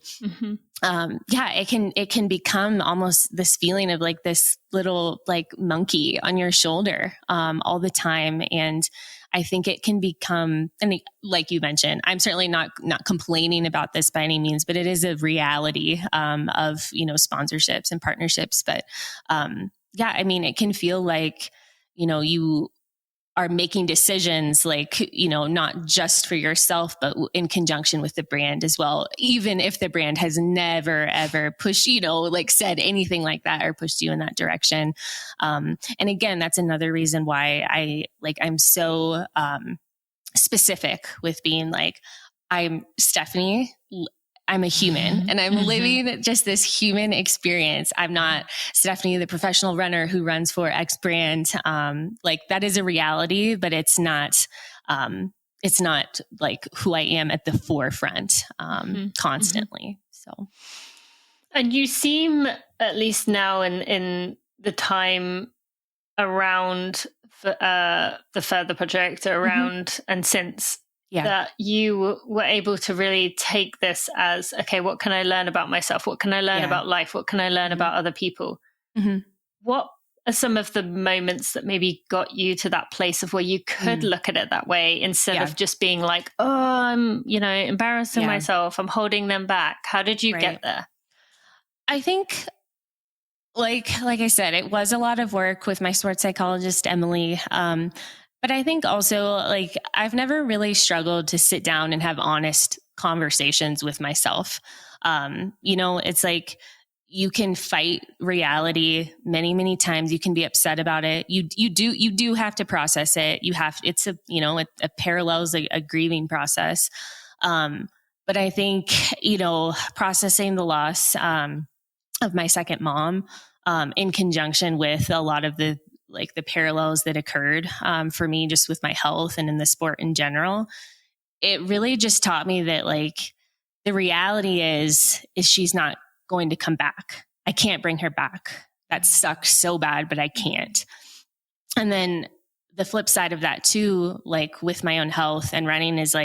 It can become almost this feeling of like this little like monkey on your shoulder, all the time. And I think it can become, and like you mentioned, I'm certainly not complaining about this by any means, but it is a reality, of, sponsorships and partnerships. But, yeah, I mean, it can feel like, you are making decisions like, not just for yourself, but in conjunction with the brand as well. Even if the brand has never, ever pushed, like said anything like that or pushed you in that direction. And again, that's another reason why I'm so, specific with being like, I'm Stefanie. I'm a human and I'm living just this human experience. I'm not Stefanie, the professional runner who runs for X brand. Like that is a reality, but it's not like who I am at the forefront, constantly. So. And you seem, at least now in the time around the Further project around and since, that you were able to really take this as, okay, what can I learn about myself? What can I learn about life? What can I learn about other people? What are some of the moments that maybe got you to that place of where you could look at it that way instead of just being like, oh, I'm, embarrassing myself. I'm holding them back. How did you get there? I think like I said, it was a lot of work with my sports psychologist, Emily. But I think also like I've never really struggled to sit down and have honest conversations with myself. It's like you can fight reality many, many times. You can be upset about it. You do have to process it. It's it parallels a grieving process. But I think, processing the loss, of my second mom, in conjunction with a lot of the parallels that occurred, for me, just with my health and in the sport in general, it really just taught me that the reality is she's not going to come back. I can't bring her back. That sucks so bad, but I can't. And then the flip side of that too, with my own health and running is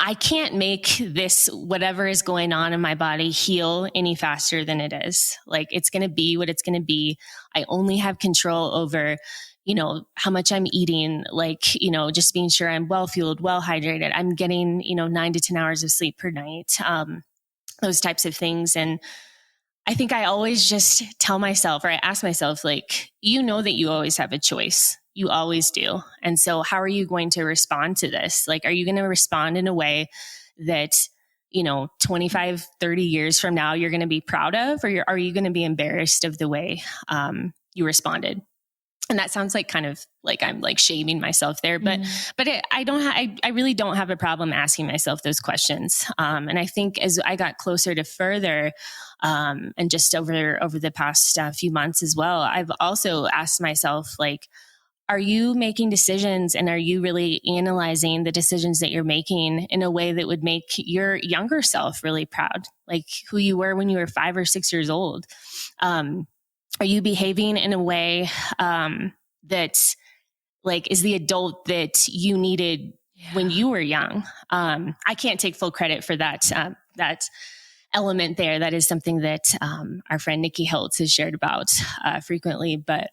I can't make this, whatever is going on in my body, heal any faster than it is. It's going to be what it's going to be. I only have control over, how much I'm eating, just being sure I'm well fueled, well hydrated. I'm getting, 9 to 10 hours of sleep per night. Those types of things. And I think I always just tell myself, or I ask myself, that you always have a choice. You always do. And so how are you going to respond to this? Are you going to respond in a way that, 25, 30 years from now, you're going to be proud of, or are you going to be embarrassed of the way you responded? And that sounds kind of like I'm shaming myself there, but I really don't have a problem asking myself those questions. And I think as I got closer to Further, and just over the past few months as well, I've also asked myself, are you making decisions and are you really analyzing the decisions that you're making in a way that would make your younger self really proud? Who you were when you were 5 or 6 years old. Are you behaving in a way that is the adult that you needed when you were young? I can't take full credit for that element there. That is something that our friend Nikki Hiltz has shared about frequently. But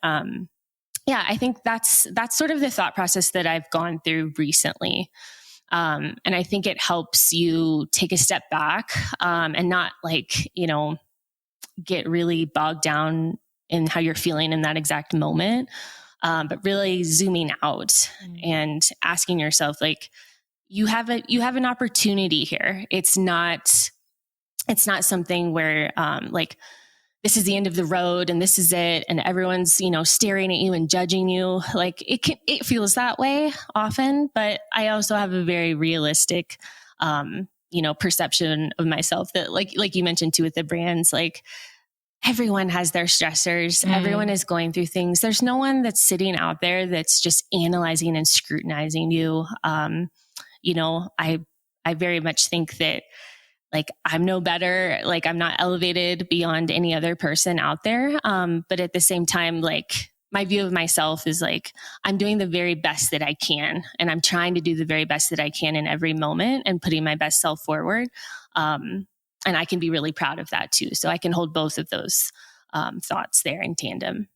yeah, I think that's sort of the thought process that I've gone through recently. And I think it helps you take a step back and not get really bogged down in how you're feeling in that exact moment, but really zooming out and asking yourself, you have an opportunity here. It's not something where this is the end of the road and this is it, and everyone's staring at you and judging you. It feels that way often, but I also have a very realistic perception of myself that like you mentioned too with the brands, everyone has their stressors. Everyone is going through things. There's no one that's sitting out there that's just analyzing and scrutinizing you. I very much think that I'm no better. I'm not elevated beyond any other person out there. But at the same time, my view of myself is I'm doing the very best that I can. And I'm trying to do the very best that I can in every moment and putting my best self forward. And I can be really proud of that too. So I can hold both of those thoughts there in tandem.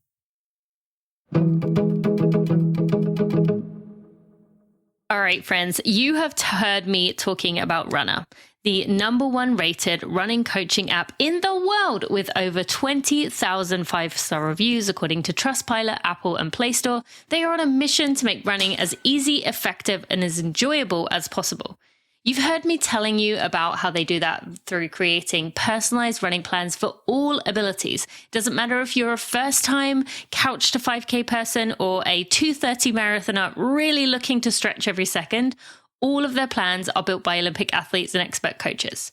All right, friends, you have heard me talking about Runna. the #1 rated running coaching app in the world with over 20,000 5-star reviews, according to Trustpilot, Apple, and Play Store. They are on a mission to make running as easy, effective, and as enjoyable as possible. You've heard me telling you about how they do that through creating personalized running plans for all abilities. Doesn't matter if you're a first-time couch to 5K person or a 2:30 marathoner really looking to stretch every second. All of their plans are built by Olympic athletes and expert coaches.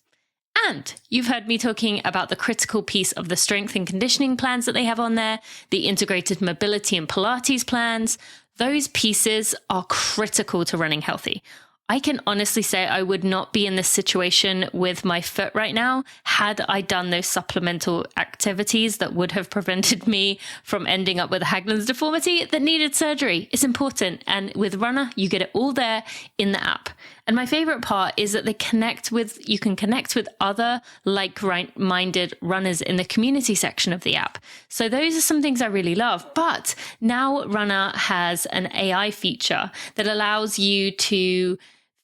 And you've heard me talking about the critical piece of the strength and conditioning plans that they have on there, the integrated mobility and Pilates plans. Those pieces are critical to running healthy. I can honestly say I would not be in this situation with my foot right now had I done those supplemental activities that would have prevented me from ending up with a Haglund's deformity that needed surgery. It's important. And with Runna, you get it all there in the app. And my favorite part is that you can connect with other like-minded runners in the community section of the app. So those are some things I really love. But now Runna has an AI feature that allows you to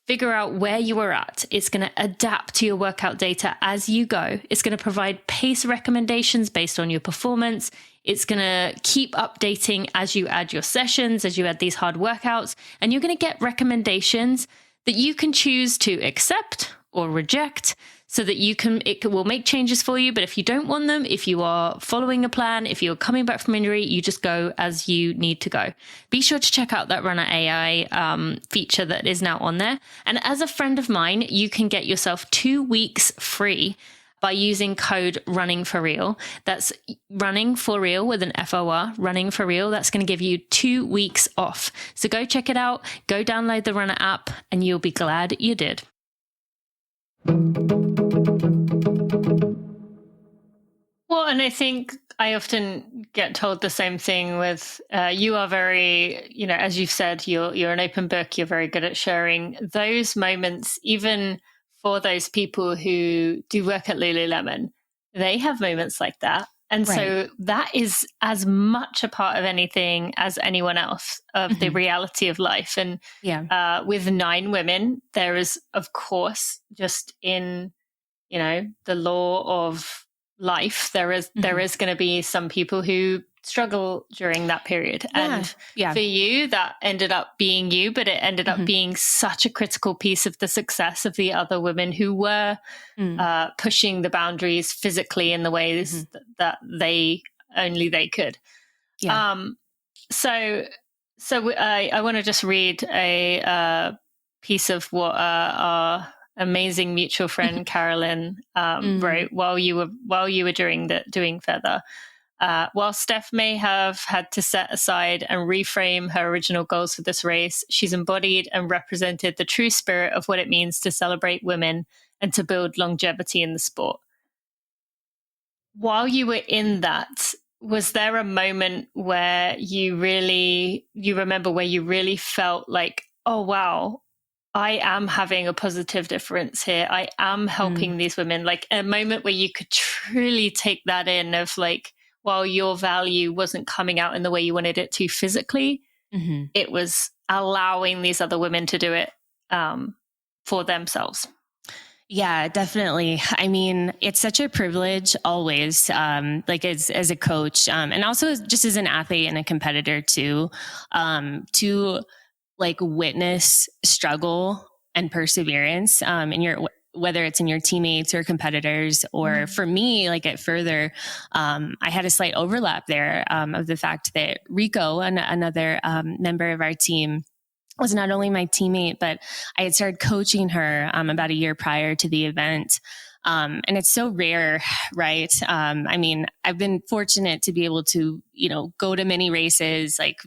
figure out where you are at. It's going to adapt to your workout data as you go. It's going to provide pace recommendations based on your performance. It's going to keep updating as you add your sessions, as you add these hard workouts, and you're going to get recommendations that you can choose to accept or reject so that it will make changes for you. But if you don't want them, if you are following a plan, if you're coming back from injury, you just go as you need to go. Be sure to check out that Runna AI feature that is now on there. And as a friend of mine, you can get yourself 2 weeks free by using code running for real. That's running for real with an FOR, running for real. That's going to give you 2 weeks off. So go check it out. Go download the Runna app and you'll be glad you did. Well, and I think I often get told the same thing with you are very, as you've said, you're an open book. You're very good at sharing those moments, even for those people who do work at Lululemon. They have moments like that. And right. So that is as much a part of anything as anyone else of the reality of life. And with 9 women, there is, of course, just in, the law of life, there is going to be some people who struggle during that period. And for you, that ended up being you, but it ended up being such a critical piece of the success of the other women who were pushing the boundaries physically in the ways that they could. Yeah. So I want to just read a piece of what our amazing mutual friend Carolyn wrote while you were doing Feather. While Steph may have had to set aside and reframe her original goals for this race, she's embodied and represented the true spirit of what it means to celebrate women and to build longevity in the sport. While you were in that, was there a moment where you remember where you really felt like, oh, wow, I am having a positive difference here. I am helping these women. Like a moment where you could truly take that in of like, while your value wasn't coming out in the way you wanted it to physically, it was allowing these other women to do it for themselves. Yeah, definitely. I mean, it's such a privilege always, like as a coach, and also just as an athlete and a competitor too, to like witness struggle and perseverance whether it's in your teammates or competitors, or for me, like at Further, I had a slight overlap there of the fact that Rico, another member of our team, was not only my teammate, but I had started coaching her about a year prior to the event. And it's so rare, right? I mean, I've been fortunate to be able to, go to many races, like,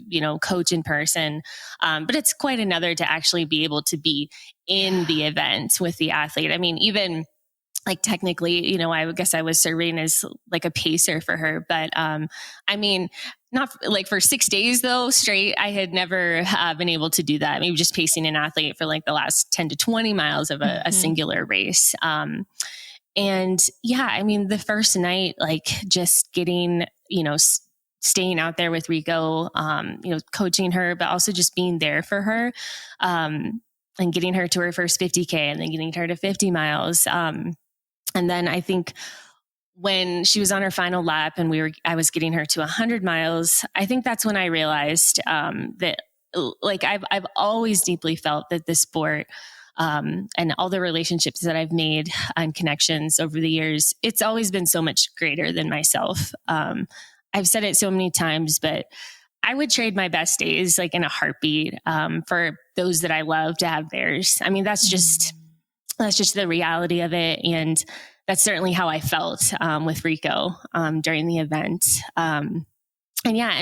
coach in person. But it's quite another to actually be able to be in the event with the athlete. I mean, even like technically, I guess I was serving as like a pacer for her, but, I mean, not like for 6 days though, straight, I had never been able to do that. Maybe just pacing an athlete for like the last 10 to 20 miles of a singular race. And yeah, I mean, the first night, like just getting, staying out there with Rico, coaching her, but also just being there for her. and getting her to her first 50K and then getting her to 50 miles. And then I think when she was on her final lap and I was getting her to 100 miles, I think that's when I realized that like I've always deeply felt that the sport and all the relationships that I've made and connections over the years, it's always been so much greater than myself. I've said it so many times, but I would trade my best days like in a heartbeat for those that I love to have theirs. I mean, that's just the reality of it. And that's certainly how I felt with Rico during the event. And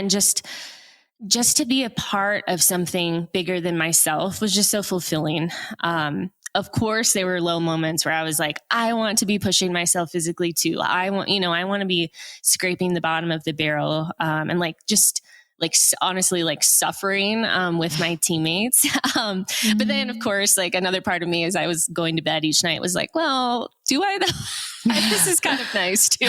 just to be a part of something bigger than myself was just so fulfilling. Of course, there were low moments where I was like, I want to be pushing myself physically too. I want to be scraping the bottom of the barrel and honestly, suffering with my teammates. But then, of course, like another part of me as I was going to bed each night was like, well, do I though? This is kind of nice too.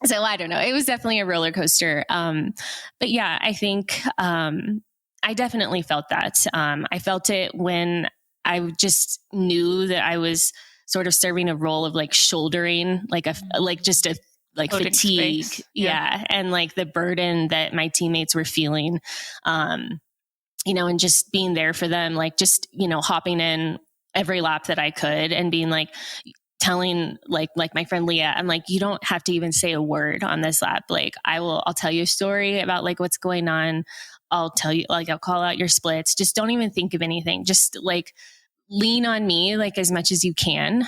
So I don't know. It was definitely a roller coaster. But yeah, I think I definitely felt that. I felt it when I just knew that I was sort of serving a role of like shouldering fatigue. Yeah. And like the burden that my teammates were feeling, and just being there for them, like just, hopping in every lap that I could and being like, telling like my friend Leah, I'm like, you don't have to even say a word on this lap. Like I'll tell you a story about like what's going on. I'll tell you, like, I'll call out your splits. Just don't even think of anything. Just like lean on me like as much as you can,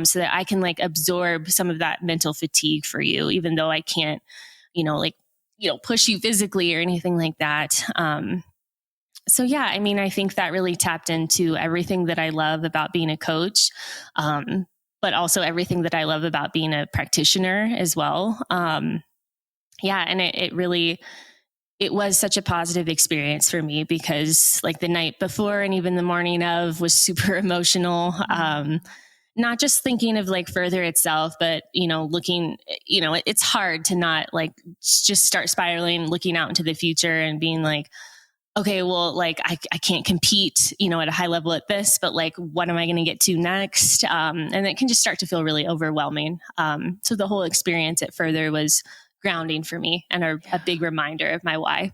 so that I can like absorb some of that mental fatigue for you, even though I can't, push you physically or anything like that. So yeah, I mean, I think that really tapped into everything that I love about being a coach, but also everything that I love about being a practitioner as well. And it was such a positive experience for me because like the night before and even the morning of was super emotional. Not just thinking of like further itself, but, looking, it's hard to not like just start spiraling, looking out into the future and being like, okay, well, like I can't compete, at a high level at this, but like, what am I going to get to next? And it can just start to feel really overwhelming. So the whole experience at Further was grounding for me and a big reminder of my why.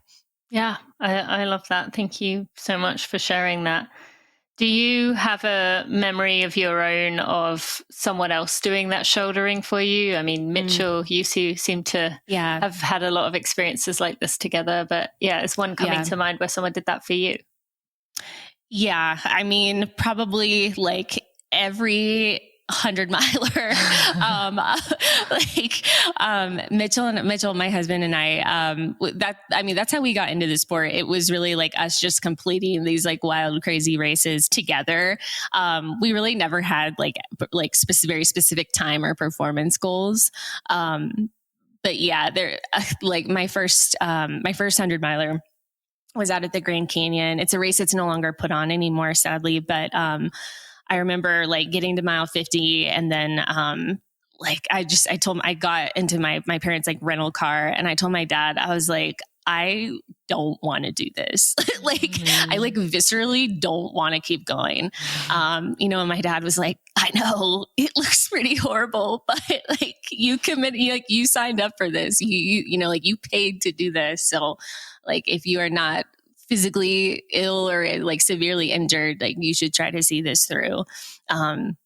Yeah, I love that. Thank you so much for sharing that. Do you have a memory of your own of someone else doing that shouldering for you? I mean, Mitchell, you seem to have had a lot of experiences like this together, but is one coming to mind where someone did that for you? Yeah, I mean, probably like every 100-miler, Mitchell, my husband and I, that's how we got into the sport. It was really like us just completing these like wild, crazy races together. We really never had like very specific time or performance goals. But yeah, there, like my first 100-miler was out at the Grand Canyon. It's a race that's no longer put on anymore, sadly, but, I remember like getting to mile 50 and then, I got into my parents' like rental car and I told my dad, I was like, I don't want to do this. I like viscerally don't want to keep going. And my dad was like, I know it looks pretty horrible, but like you committed, like you signed up for this, you paid to do this. So like, if you are not physically ill or like severely injured, like you should try to see this through. And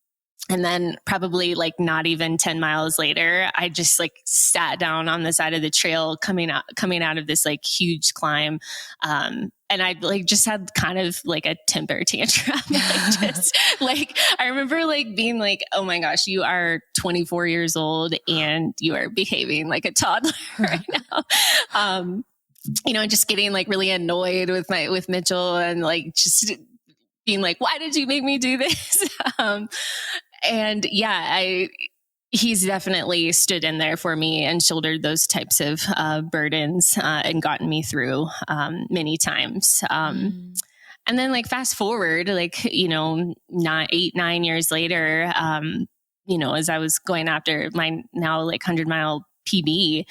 then probably like not even 10 miles later, I just like sat down on the side of the trail coming out of this like huge climb. And I like just had kind of like a temper tantrum. I remember like being like, oh my gosh, you are 24 years old and you are behaving like a toddler right now. Just getting like really annoyed with Mitchell and like just being like, why did you make me do this? He's definitely stood in there for me and shouldered those types of burdens and gotten me through many times. And then like fast forward, like, 9 years later, as I was going after my now like 100-mile PB,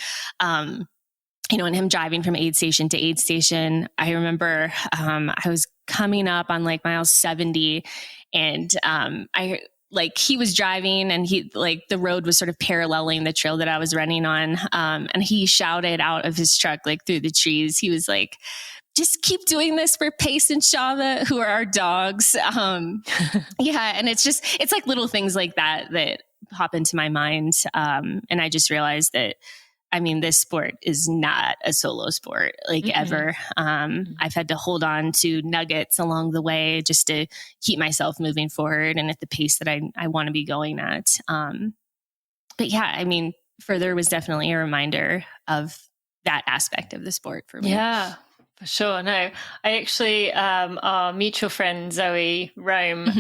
and him driving from aid station to aid station, I remember I was coming up on like mile 70, and he was driving, and the road was sort of paralleling the trail that I was running on. And he shouted out of his truck, like through the trees. He was like, just keep doing this for Pace and Shava, who are our dogs. Yeah. And it's like little things like that pop into my mind. And I just realized that, I mean, this sport is not a solo sport, like ever. I've had to hold on to nuggets along the way just to keep myself moving forward and at the pace that I want to be going at. But yeah, I mean, further was definitely a reminder of that aspect of the sport for me. Yeah, for sure. No, I actually, our mutual friend, Zoe Rome,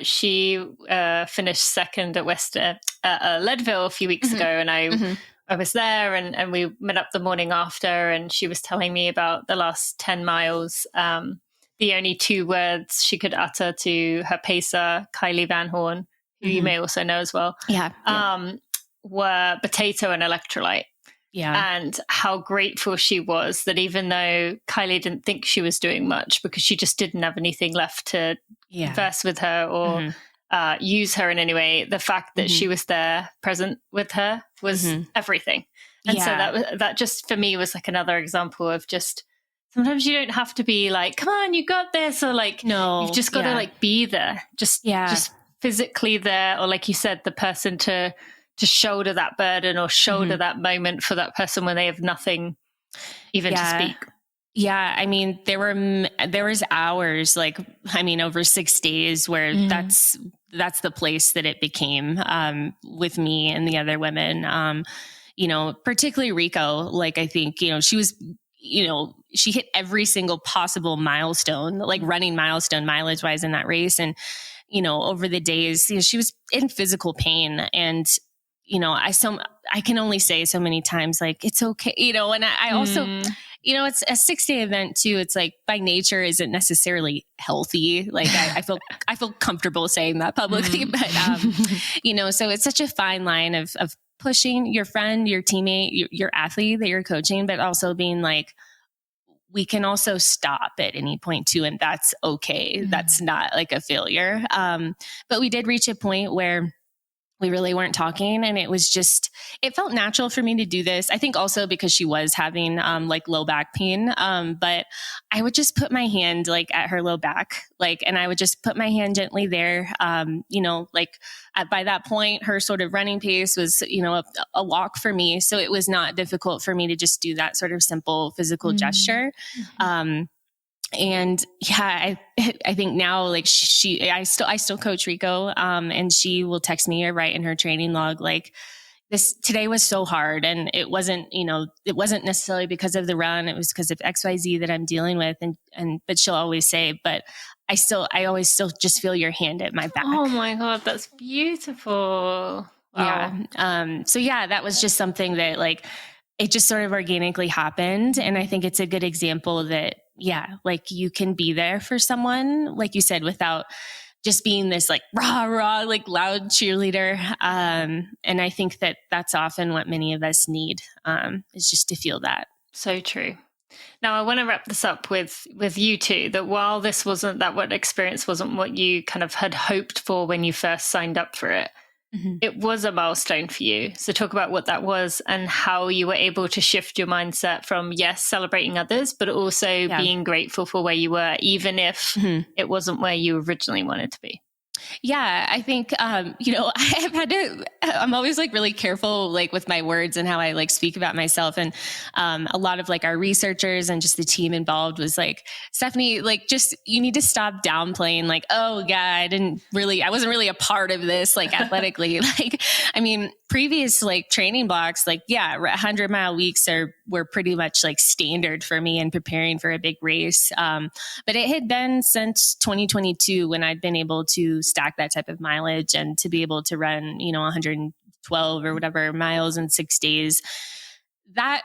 she finished second at Leadville a few weeks ago, and I was there, and we met up the morning after, and she was telling me about the last 10 miles. The only 2 words she could utter to her pacer, Kylie Van Horn, who you may also know as well, were potato and electrolyte. Yeah. And how grateful she was that even though Kylie didn't think she was doing much because she just didn't have anything left to converse with her or use her in any way, the fact that she was there present with her was everything. And so that just for me was like another example of just sometimes you don't have to be like, come on, you got this, or like, no, you've just got to like be there, just physically there, or like you said, the person to shoulder that burden or shoulder that moment for that person when they have nothing even to speak. Yeah. I mean, there was hours, like, I mean, over 6 days where that's the place that it became, with me and the other women, particularly Rico. Like, I think, she was, she hit every single possible milestone, like running milestone mileage wise in that race. And, over the days, she was in physical pain, and, I can only say so many times, like, it's okay, and I also, it's a 6-day event too. It's like by nature isn't necessarily healthy. Like I feel comfortable saying that publicly, but, so it's such a fine line of pushing your friend, your teammate, your athlete that you're coaching, but also being like, we can also stop at any point too. And that's okay. That's not like a failure. But we did reach a point where we really weren't talking, and it felt natural for me to do this. I think also because she was having, like low back pain. But I would just put my hand like at her low back, and I would just put my hand gently there. By that point, her sort of running pace was, a walk for me. So it was not difficult for me to just do that sort of simple physical gesture. And yeah, I think now, like I still coach Rico, and she will text me or write in her training log, like, today was so hard. And it wasn't necessarily because of the run. It was because of XYZ that I'm dealing with. But she'll always say, but I always still just feel your hand at my back. Oh my God, that's beautiful. Wow. Yeah. So yeah, that was just something that like, it just sort of organically happened. And I think it's a good example that, like you can be there for someone, like you said, without just being this like rah, like loud cheerleader. And I think that that's often what many of us need, is just to feel that. So true. Now I want to wrap this up with you two, that while this what experience wasn't what you kind of had hoped for when you first signed up for it, it was a milestone for you. So talk about what that was and how you were able to shift your mindset from, yes, celebrating others, but also being grateful for where you were, even if it wasn't where you originally wanted to be. Yeah, I think, I'm always like really careful, like with my words and how I like speak about myself. And, a lot of like our researchers and just the team involved was like, Stefanie, like, just, you need to stop downplaying like, oh yeah, I wasn't really a part of this, like athletically, like, I mean, previous like training blocks, like, 100-mile weeks were pretty much like standard for me in preparing for a big race. But it had been since 2022 when I'd been able to stack that type of mileage and to be able to run, 112 or whatever miles in 6 days. That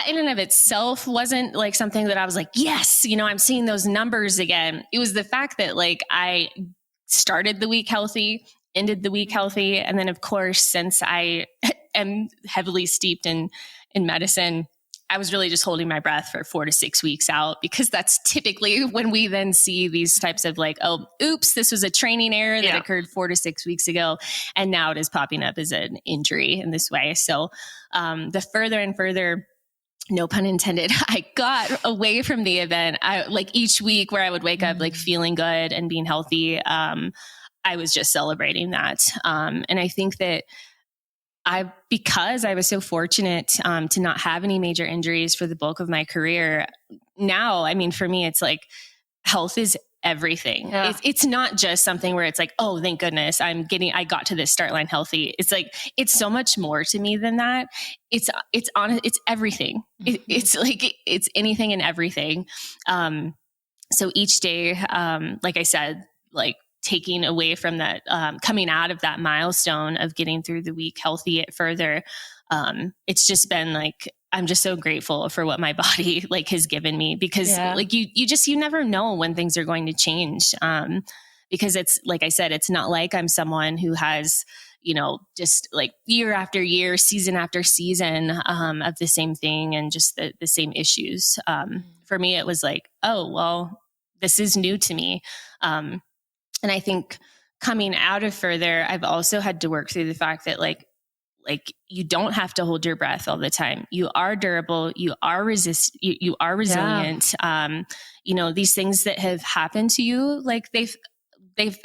in and of itself wasn't like something that I was like, yes, I'm seeing those numbers again. It was the fact that like I started the week healthy, ended the week healthy. And then of course, since I am heavily steeped in medicine, I was really just holding my breath for 4 to 6 weeks out, because that's typically when we then see these types of like, oh, oops, this was a training error that occurred 4 to 6 weeks ago. And now it is popping up as an injury in this way. So the further and further, no pun intended, I got away from the event, I like each week where I would wake up like feeling good and being healthy, I was just celebrating that. And I think that because I was so fortunate to not have any major injuries for the bulk of my career, now, I mean, for me, it's like health is everything. Yeah. It's not just something where it's like, oh, thank goodness I got to this start line healthy. It's like, it's so much more to me than that. It's everything. It's like, it's anything and everything. So each day, like I said, like, taking away from that, coming out of that milestone of getting through the week healthy further. It's just been like, I'm just so grateful for what my body like has given me, because like you never know when things are going to change. Because it's, like I said, it's not like I'm someone who has, just like year after year, season after season, of the same thing and just the same issues. For me, it was like, oh, well, this is new to me. And I think coming out of further, I've also had to work through the fact that like you don't have to hold your breath all the time. You are durable. You are you are resilient. Yeah. These things that have happened to you, like they've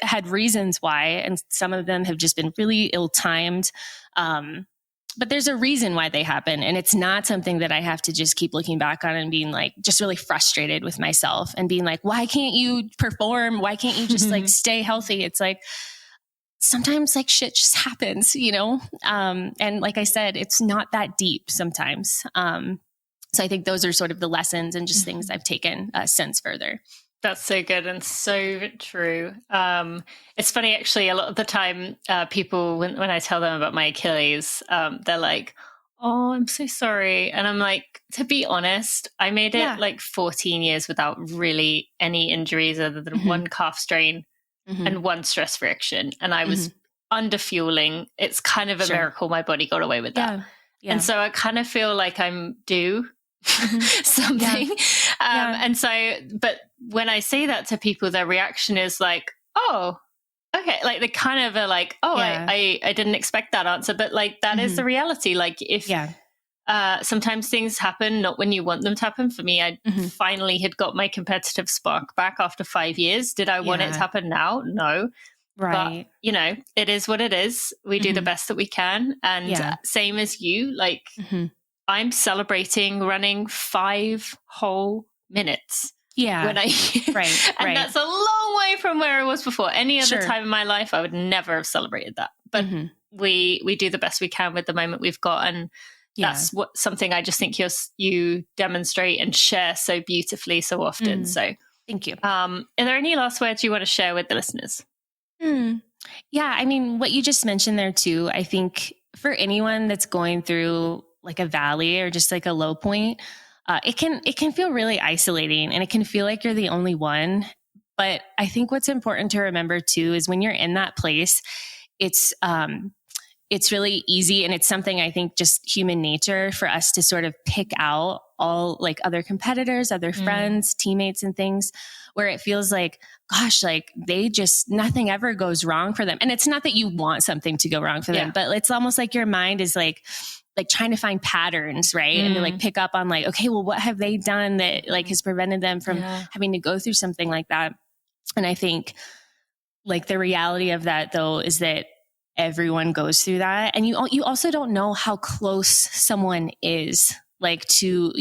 had reasons why, and some of them have just been really ill-timed. But there's a reason why they happen. And it's not something that I have to just keep looking back on and being like, just really frustrated with myself and being like, why can't you perform? Why can't you just like stay healthy? It's like, sometimes like shit just happens, and like I said, it's not that deep sometimes. So I think those are sort of the lessons and just things I've taken since further. That's so good and so true. It's funny, actually, a lot of the time, people, when I tell them about my Achilles, they're like, oh, I'm so sorry. And I'm like, to be honest, I made it like 14 years without really any injuries other than one calf strain and one stress reaction. And I was under fueling. It's kind of a miracle my body got away with that. Yeah. And so I kind of feel like I'm due something. And so, but when I say that to people, their reaction is like, oh, okay. Like they kind of are like, oh, I didn't expect that answer, but like, that is the reality. Like if, sometimes things happen, not when you want them to happen. For me, I finally had got my competitive spark back after 5 years. Did I want it to happen now? No. Right. But, it is what it is. We do the best that we can. And same as you, like, I'm celebrating running 5 whole minutes. Yeah. When and that's a long way from where I was before. Any other time in my life, I would never have celebrated that. But we do the best we can with the moment we've got. And that's something I just think you demonstrate and share so beautifully so often. So thank you. Are there any last words you want to share with the listeners? Yeah. I mean, what you just mentioned there too, I think for anyone that's going through like a valley or just like a low point, it can feel really isolating and it can feel like you're the only one. But I think what's important to remember too is when you're in that place, it's really easy. And it's something I think just human nature for us to sort of pick out all like other competitors, other friends, teammates and things where it feels like, gosh, like they just, nothing ever goes wrong for them. And it's not that you want something to go wrong for them, but it's almost like your mind is like trying to find patterns, right? And to like pick up on like, okay, well, what have they done that like has prevented them from having to go through something like that? And I think like the reality of that though, is that everyone goes through that. And you also don't know how close someone is like to,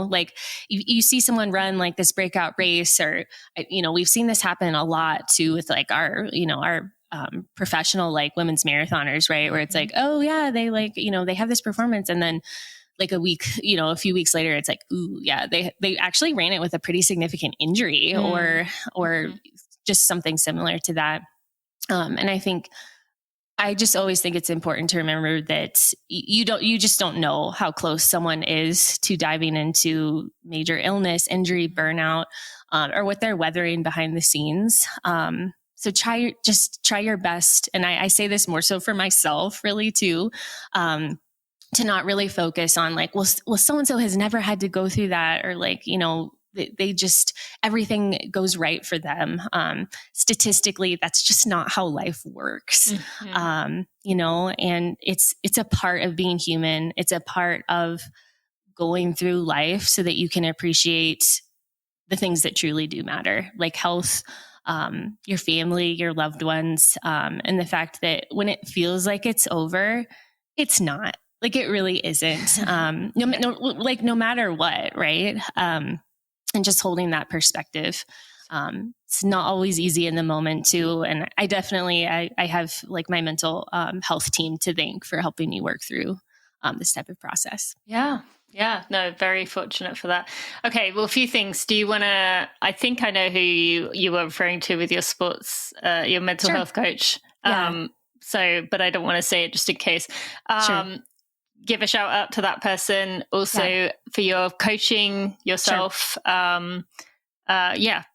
like you see someone run like this breakout race or, we've seen this happen a lot too with like our professional like women's marathoners, right? Where it's like, oh yeah, they like, they have this performance. And then like a few weeks later, it's like, ooh, yeah, they actually ran it with a pretty significant injury or just something similar to that. And I just always think it's important to remember that you just don't know how close someone is to diving into major illness, injury, burnout, or what they're weathering behind the scenes. So try your best. And I say this more so for myself really too. to not really focus on like, well, so-and-so has never had to go through that, or like, they just, everything goes right for them. Statistically, that's just not how life works. And it's a part of being human. It's a part of going through life so that you can appreciate the things that truly do matter, like health, your family, your loved ones, and the fact that when it feels like it's over, it's not. Like, it really isn't. No matter what, right? And just holding that perspective. It's not always easy in the moment too. And I definitely, I have like my mental health team to thank for helping me work through this type of process. Yeah. Yeah, no, very fortunate for that. Okay, well, a few things. Do you want to, I think I know who you were referring to with your sports, your mental health coach. Yeah. But I don't want to say it just in case. Sure. Give a shout out to that person also for your coaching yourself. Sure.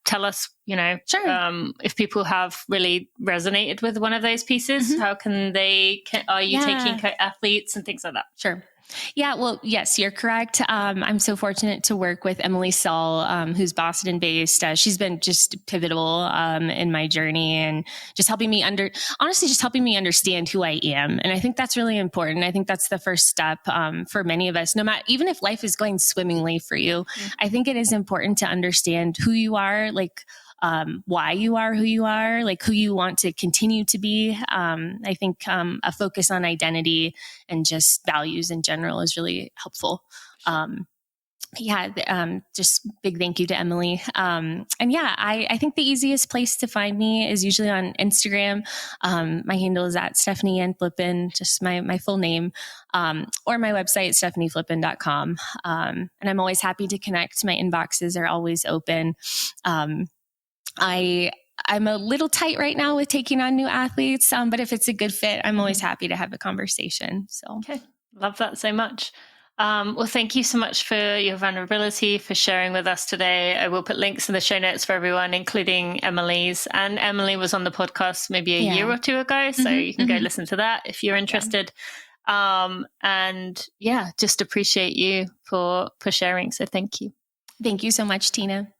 Tell us, if people have really resonated with one of those pieces, how can are you taking athletes and things like that? Sure. Yeah, well, yes, you're correct. I'm so fortunate to work with Emily Saul, who's Boston based. She's been just pivotal in my journey and just helping me understand who I am. And I think that's really important. I think that's the first step for many of us, even if life is going swimmingly for you. I think it is important to understand who you are, like why you are who you are, like who you want to continue to be. I think a focus on identity and just values in general is really helpful. Just big thank you to Emily. I think the easiest place to find me is usually on Instagram. My handle is at Stefanie Flippin, just my full name, or my website, stefanieflippin.com. And I'm always happy to connect. My inboxes are always open. I'm a little tight right now with taking on new athletes, but if it's a good fit, I'm always happy to have a conversation. So, okay. Love that so much. Well, thank you so much for your vulnerability, for sharing with us today. I will put links in the show notes for everyone, including Emily's. And Emily was on the podcast maybe a year or two ago, so you can go listen to that if you're interested. Just appreciate you for sharing. So thank you. Thank you so much, Tina.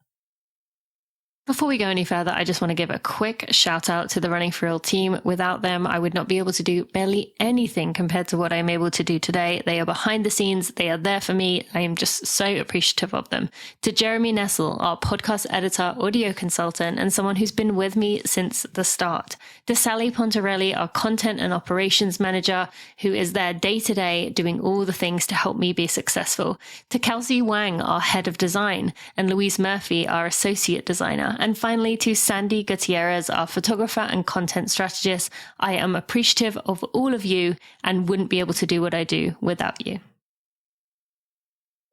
Before we go any further, I just want to give a quick shout out to the Running for Real team. Without them, I would not be able to do barely anything compared to what I'm able to do today. They are behind the scenes. They are there for me. I am just so appreciative of them. To Jeremy Nessel, our podcast editor, audio consultant, and someone who's been with me since the start. To Sally Pontarelli, our content and operations manager, who is there day to day doing all the things to help me be successful. To Kelsey Wang, our head of design, and Louise Murphy, our associate designer. And finally, to Sandy Gutierrez, our photographer and content strategist. I am appreciative of all of you and wouldn't be able to do what I do without you.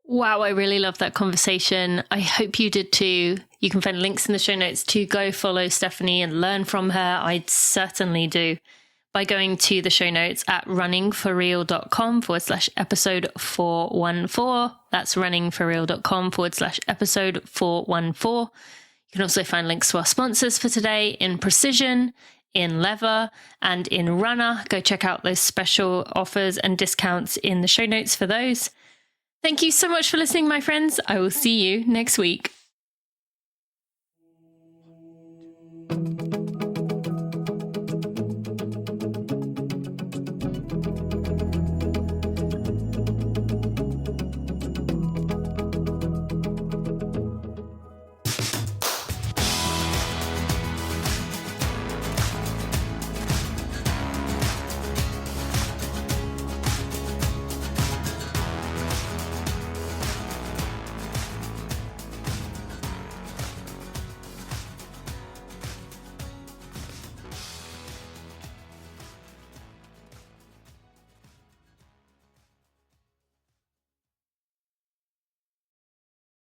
Wow, I really loved that conversation. I hope you did too. You can find links in the show notes to go follow Stefanie and learn from her. I certainly do. By going to the show notes at runningforreal.com/episode 414. That's runningforreal.com/episode 414. You can also find links to our sponsors for today in Precision, in Lever, and in Runna. Go check out those special offers and discounts in the show notes for those. Thank you so much for listening, my friends. I will see you next week.